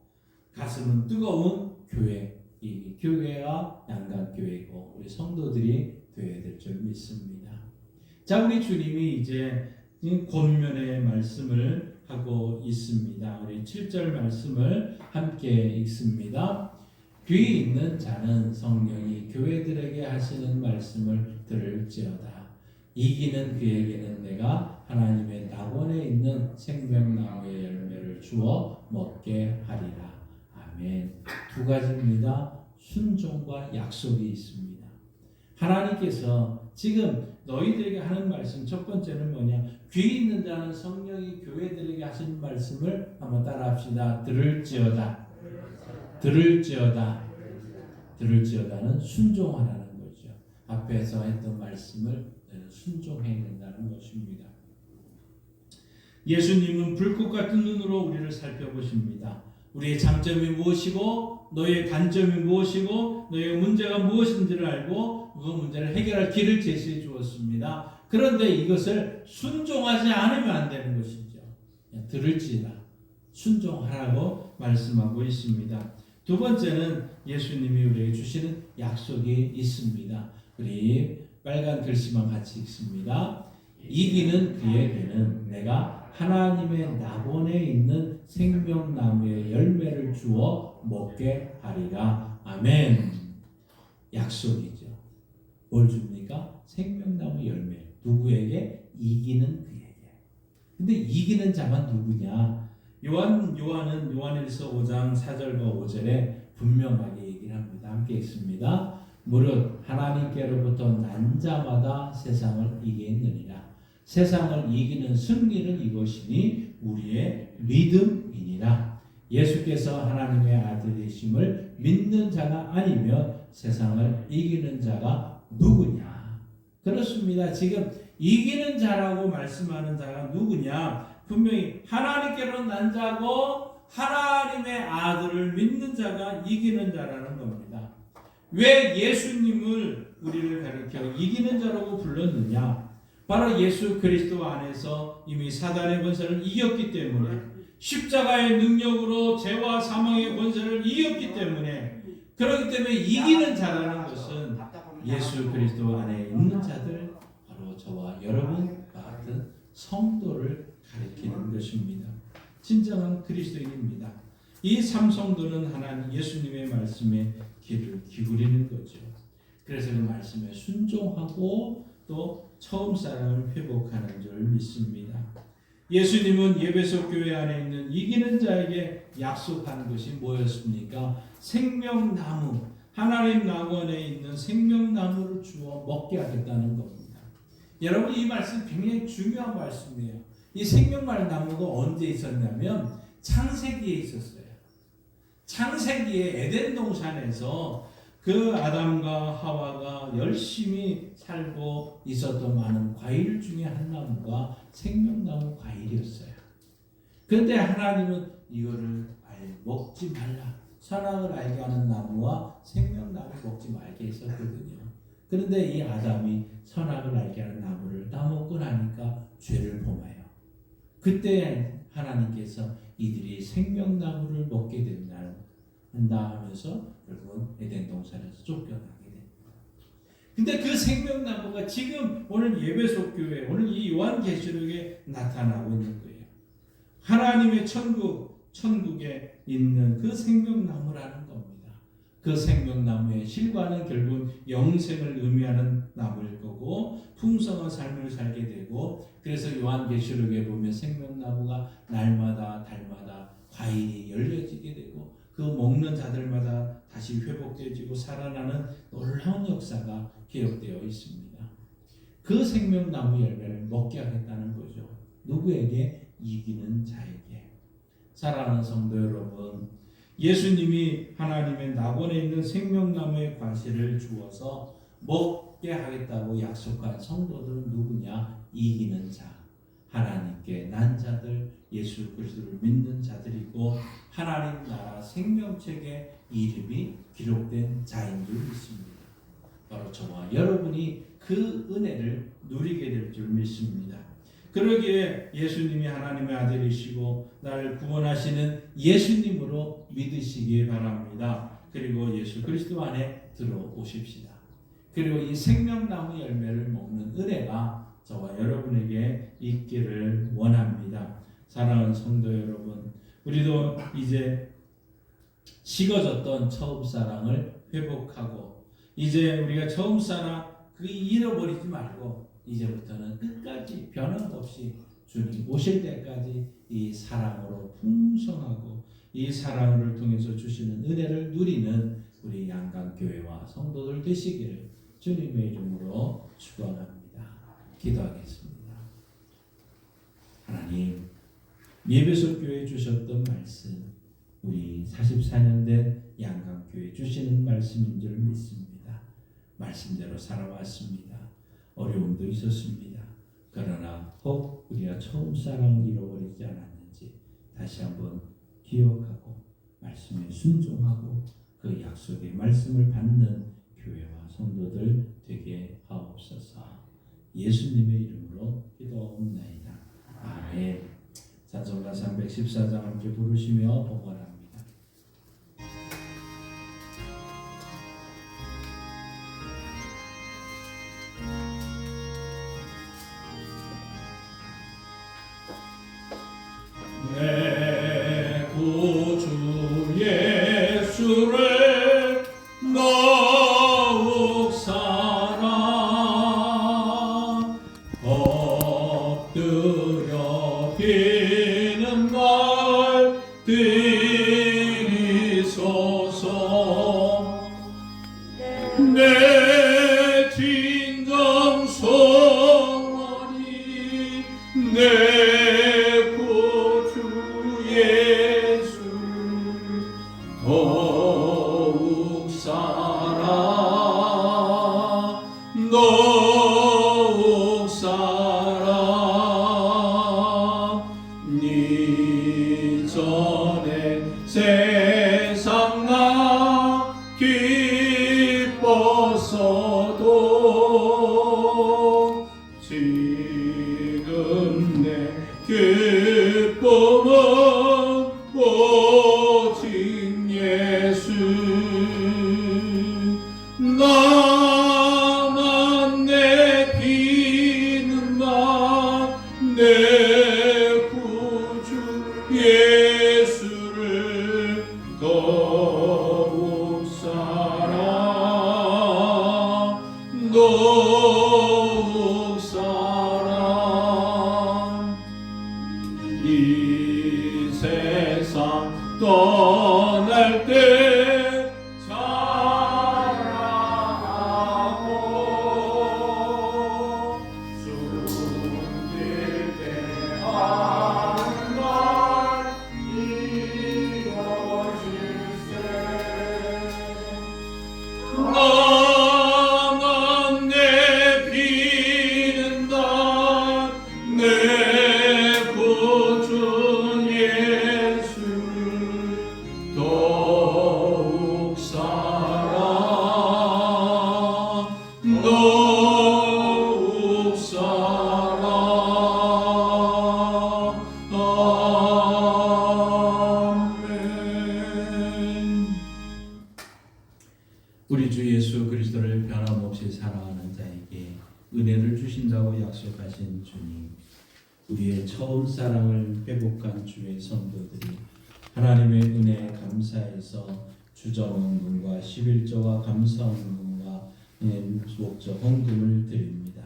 가슴은 뜨거운 교회, 이 교회가 양각교회고 우리 성도들이 되어야 될 줄 믿습니다. 자, 우리 주님이 이제 권면의 말씀을 하고 있습니다. 우리 7절 말씀을 함께 읽습니다. 귀 있는 자는 성령이 교회들에게 하시는 말씀을 들을지어다. 이기는 그에게는 내가 하나님의 낙원에 있는 생명나무의 열매를 주어 먹게 하리라. 아멘. 두 가지입니다. 순종과 약속이 있습니다. 하나님께서 지금 너희들에게 하는 말씀, 첫 번째는 뭐냐? 귀 있는 자는 성령이 교회들에게 하시는 말씀을 한번 따라합시다. 들을지어다. 들을지어다. 들을지어다는 순종하라는 거죠. 앞에서 했던 말씀을 순종해야 된다는 것입니다. 예수님은 불꽃 같은 눈으로 우리를 살펴보십니다. 우리의 장점이 무엇이고 너의 단점이 무엇이고 너의 문제가 무엇인지를 알고 그 문제를 해결할 길을 제시해 주었습니다. 그런데 이것을 순종하지 않으면 안 되는 것이죠. 들을지라 순종하라고 말씀하고 있습니다. 두 번째는 예수님이 우리에게 주시는 약속이 있습니다. 우리 빨간 글씨만 같이 읽습니다. 이기는 그에게는 내가 하나님의 낙원에 있는 생명나무의 열매를 주어 먹게 하리라. 아멘. 약속이죠. 뭘 줍니까? 생명나무 열매. 누구에게? 이기는 그에게. 근데 이기는 자만 누구냐? 요한은 요한일서 5장 4절과 5절에 분명하게 얘기를 합니다. 함께 읽습니다. 무릇 하나님께로부터 난 자마다 세상을 이기느니라. 세상을 이기는 승리는 이것이니 우리의 믿음이니라. 예수께서 하나님의 아들이심을 믿는 자가 아니면 세상을 이기는 자가 누구냐? 그렇습니다. 지금 이기는 자라고 말씀하는 자가 누구냐? 분명히 하나님께로 난 자고 하나님의 아들을 믿는 자가 이기는 자라는 겁니다. 왜 예수님을 우리를 가르쳐 이기는 자라고 불렀느냐? 바로 예수 그리스도 안에서 이미 사단의 권세를 이겼기 때문에 십자가의 능력으로 죄와 사망의 권세를 이겼기 때문에 그렇기 때문에 이기는 자라는 것은 예수 그리스도 안에 있는 자들 바로 저와 여러분과 같은 성도를 가리키는 것입니다. 진정한 그리스도인입니다. 이 삼성도는 하나님 예수님의 말씀에 귀를 기울이는 거죠. 그래서 그 말씀에 순종하고 또 처음 사랑을 회복하는 줄 믿습니다. 예수님은 예배석 교회 안에 있는 이기는 자에게 약속한 것이 뭐였습니까? 생명나무, 하나님 낙원에 있는 생명나무를 주어 먹게 하겠다는 겁니다. 여러분 이 말씀 굉장히 중요한 말씀이에요. 이 생명나무가 언제 있었냐면 창세기에 있었어요. 창세기에 에덴 동산에서 그 아담과 하와가 열심히 살고 있었던 많은 과일 중에 한 나무가 생명나무 과일이었어요. 그런데 하나님은 이거를 먹지 말라. 선악을 알게 하는 나무와 생명나무 먹지 말게 했었거든요. 그런데 이 아담이 선악을 알게 하는 나무를 따먹고 나니까 죄를 범해요. 그때 하나님께서 이들이 생명나무를 먹게 된다 하면서 결국은 에덴 동산에서 쫓겨나게 됩니다. 근데 그 생명나무가 지금 오늘 예배석 교회, 오늘 이 요한계시록에 나타나고 있는 거예요. 하나님의 천국에 있는 그 생명나무라는 겁니다. 그 생명나무의 실과는 결국 영생을 의미하는 나무일 거고 풍성한 삶을 살게 되고 그래서 요한계시록에 보면 생명나무가 날마다 달마다 과일이 열려지게 되고 그 먹는 자들마다 다시 회복되어지고 살아나는 놀라운 역사가 기록되어 있습니다. 그 생명나무 열매를 먹게 하겠다는 거죠. 누구에게? 이기는 자에게. 사랑하는 성도 여러분, 예수님이 하나님의 낙원에 있는 생명나무의 과실을 주어서 먹게 하겠다고 약속한 성도들은 누구냐? 이기는 자, 하나님께 난 자들, 예수 그리스도를 믿는 자들이고 하나님 나라 생명책에 이름이 기록된 자인 줄 믿습니다. 바로 저와 여러분이 그 은혜를 누리게 될 줄 믿습니다. 그러기에 예수님이 하나님의 아들이시고 나를 구원하시는 예수님으로 믿으시기 바랍니다. 그리고 예수 그리스도 안에 들어오십시다. 그리고 이 생명나무 열매를 먹는 은혜가 저와 여러분에게 있기를 원합니다. 사랑하는 성도 여러분, 우리도 이제 식어졌던 처음 사랑을 회복하고 이제 우리가 처음 사랑 그 잃어버리지 말고 이제부터는 끝까지 변함없이 주님 오실 때까지 이 사랑으로 풍성하고 이 사랑을 통해서 주시는 은혜를 누리는 우리 양강교회와 성도들 되시기를 주님의 이름으로 축원합니다. 기도하겠습니다. 하나님, 예배소 교회에 주셨던 말씀, 우리 44년 된 양강교회에 주시는 말씀인 줄 믿습니다. 말씀대로 살아왔습니다. 어려움도 있었습니다. 그러나 혹 우리가 처음 사랑을 잃어버리지 않았는지 다시 한번 기억하고 말씀에 순종하고 그 약속의 말씀을 받는 교회와 성도들 되게 하옵소서. 예수님의 이름으로 기도옵나이다. 아멘. 찬송가 314장 함께 부르시며 봉헌합니다. 내 구주 예수를 더욱 사랑 엎드려 비는 날 드리소서. 내 진정 소원이 내 더욱 사랑 더욱 사랑 네 전에 세상 나 기뻤어도 지금 내 기쁨은 오직 예수. 나만 내 비는 나 내 구주 예수를 더욱 사랑 더욱 사랑 이 세상 떠날 때 사랑하고 숨길 때 하는 말 이루어질세. 나만 내 비는 날 내 구주 예수를 더욱 사랑 더욱 사랑. 아멘. 우리 주 예수 그리스도를 변함없이 사랑하는 자에게 은혜를 주신다고 약속하신 주님, 우리의 처음 사랑을 회복한 주의 성도들이 하나님의 은혜에 감사해서 주정헌금과 11조와 감사헌금과 목적 헌금을 드립니다.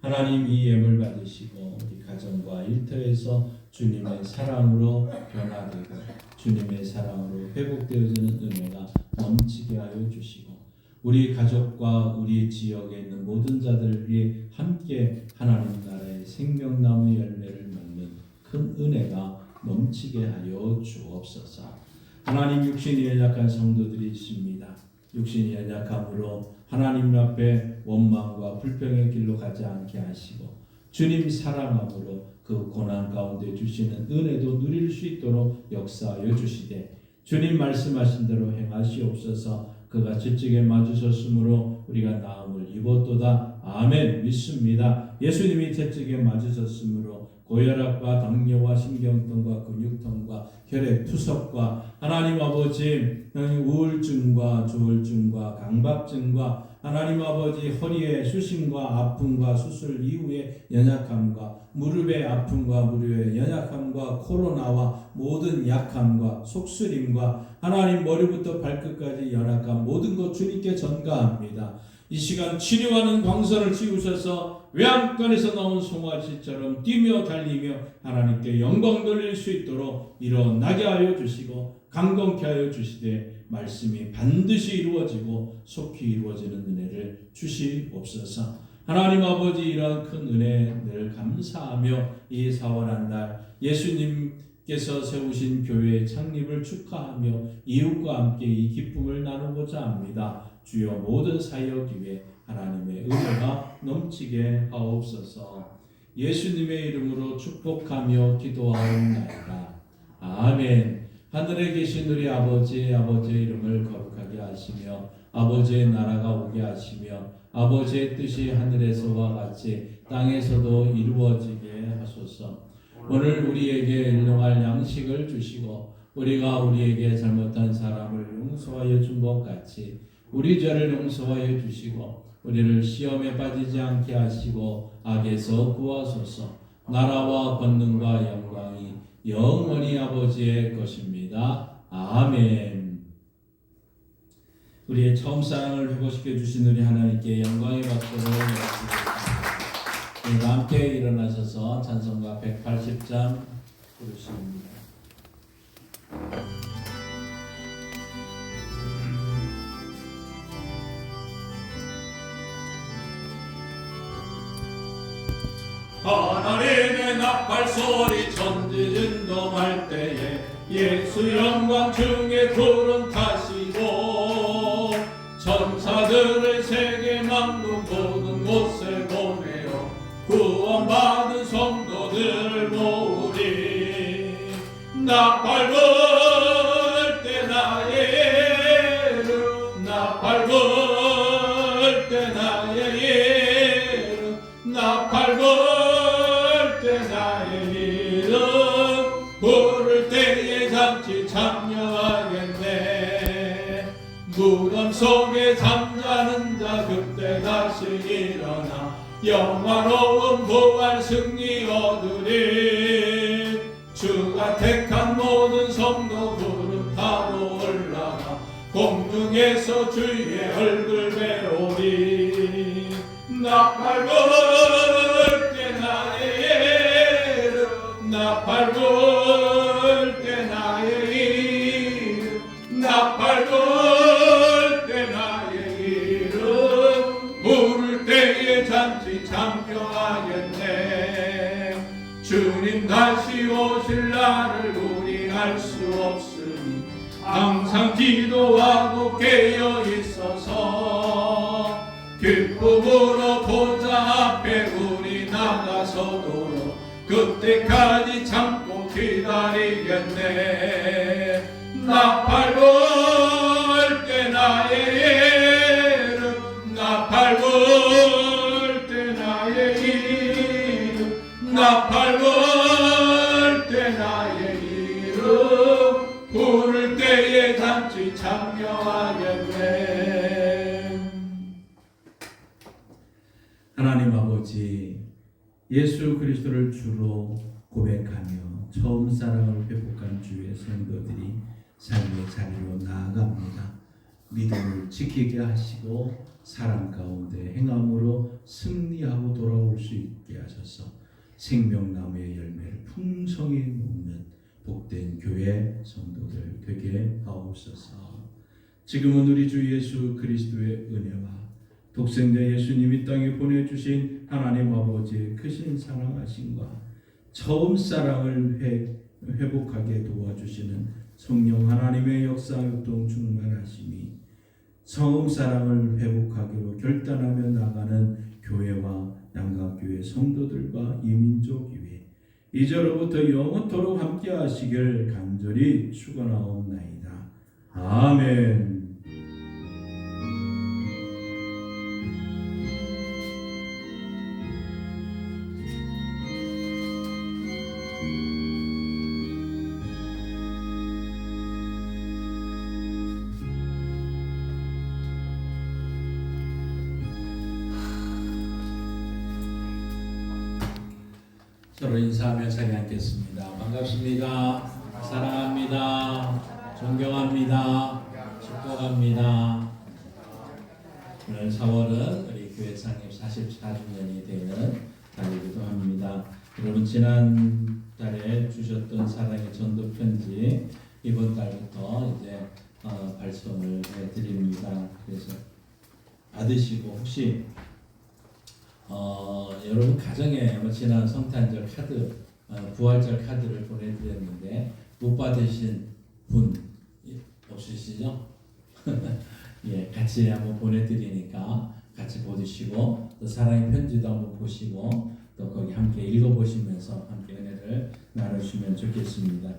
하나님 이 예물 받으시고 우리 가정과 일터에서 주님의 사랑으로 변화되고 주님의 사랑으로 회복되어지는 은혜가 넘치게 하여 주시고 우리 가족과 우리 지역에 있는 모든 자들이 함께 하나님 나라의 생명나무 열매를 맺는 큰 은혜가 넘치게 하여 주옵소서. 하나님, 육신이 연약한 성도들이 있습니다. 육신이 연약함으로 하나님 앞에 원망과 불평의 길로 가지 않게 하시고 주님 사랑함으로 그 고난 가운데 주시는 은혜도 누릴 수 있도록 역사하여 주시되 주님 말씀하신 대로 행하시옵소서. 그가 채찍에 맞으셨으므로 우리가 나음을 입었도다. 아멘. 믿습니다. 예수님이 채찍에 맞으셨으므로 고혈압과 당뇨와 신경통과 근육통과 혈액 투석과 하나님 아버지 우울증과 조울증과 강박증과 하나님 아버지 허리의 수심과 아픔과 수술 이후의 연약함과 무릎의 아픔과 무릎의 연약함과 코로나와 모든 약함과 속쓰림과 하나님 머리부터 발끝까지 연약함 모든 것 주님께 전가합니다. 이 시간 치료하는 광선을 씌우셔서 외양간에서 나온 송아지처럼 뛰며 달리며 하나님께 영광 돌릴 수 있도록 일어나게 하여 주시고 강건케 하여 주시되 말씀이 반드시 이루어지고 속히 이루어지는 은혜를 주시옵소서. 하나님 아버지, 이러한 큰 은혜를 감사하며 이 사원한 날 예수님께서 세우신 교회의 창립을 축하하며 이웃과 함께 이 기쁨을 나누고자 합니다. 주여 모든 사역 위에 하나님의 은혜가 넘치게 하옵소서. 예수님의 이름으로 축복하며 기도하옵나이다. 아멘. 하늘에 계신 우리 아버지의 이름을 거룩하게 하시며 아버지의 나라가 오게 하시며 아버지의 뜻이 하늘에서와 같이 땅에서도 이루어지게 하소서. 오늘 우리에게 일용할 양식을 주시고 우리가 우리에게 잘못한 사람을 용서하여 준 것 같이 우리 죄를 용서하여 주시고 우리를 시험에 빠지지 않게 하시고 악에서 구하소서. 나라와 권능과 영광이 영원히 아버지의 것입니다. 아멘. 우리의 처음 사랑을 회복시켜 주신 우리 하나님께 영광의 박수를 드리겠습니다. 함께 일어나셔서 찬송가 180장 부르십니다. 하나님의 나팔소리 천지 진동할 때에 예수 영광 중에 구름 타시고 천사들을 세계 만국 모든 곳에 보내어 구원받은 성도들을 모으리. 나팔 불 때 나의 이름 나팔 불 때 나의 이름 나팔 불 부를 때에 잠시 참여하겠네. 무덤 속에 잠자는 자 그때 다시 일어나 영화로운 부활 승리 얻으리. 주가 택한 모든 성도 구름 타고 올라가 공중에서 주의 얼굴 배우리. 나팔 불 때 나의 이름 나팔 불 때 나의 이름 나팔 불 때 나의 이름 부를 때에 잠시 참여하겠네. 주님 다시 오실 날을 우리 알 수 없으니 항상 기도하고 깨어 있어서 기쁨으로 보좌 앞에 우리 나가서도록 그때까지 참고 기다리겠네. 나팔 불 때 나의 이름 나팔 불 때 나의 이름 나팔 불 때 나의 이름 부를 때에 잠시 참여하겠네. 하나님 아버지, 예수 그리스도를 주로 고백하며 처음 사랑을 회복한 주의 성도들이 삶의 자리로 나아갑니다. 믿음을 지키게 하시고 사랑 가운데 행함으로 승리하고 돌아올 수 있게 하셔서 생명나무의 열매를 풍성히 먹는 복된 교회 성도들 되게 하옵소서. 지금은 우리 주 예수 그리스도의 은혜와 독생자 예수님이 땅에 보내주신 하나님 아버지의 크신 사랑하심과 처음 사랑을 회복하게 도와주시는 성령 하나님의 역사 역동 충만하심이 처음 사랑을 회복하기로 결단하며 나가는 교회와 양각교회 성도들과 이민족교회 이제로부터 영원토록 함께 하시길 간절히 축원하옵나이다. 아멘. 서로 인사하며 자리 앉겠습니다. 반갑습니다. 사랑합니다. 존경합니다. 축복합니다. 오늘 4월은 우리 교회 창립 44주년이 되는 달이기도 합니다. 여러분 지난 달에 주셨던 사랑의 전도 편지 이번 달부터 이제 발송을 해드립니다. 그래서 받으시고 혹시 여러분 가정에 지난 성탄절 카드, 부활절 카드를 보내드렸는데 못 받으신 분 없으시죠? 예, 같이 한번 보내드리니까 같이 보시고 또 사랑의 편지도 한번 보시고 또 거기 함께 읽어보시면서 함께 은혜를 나누시면 좋겠습니다.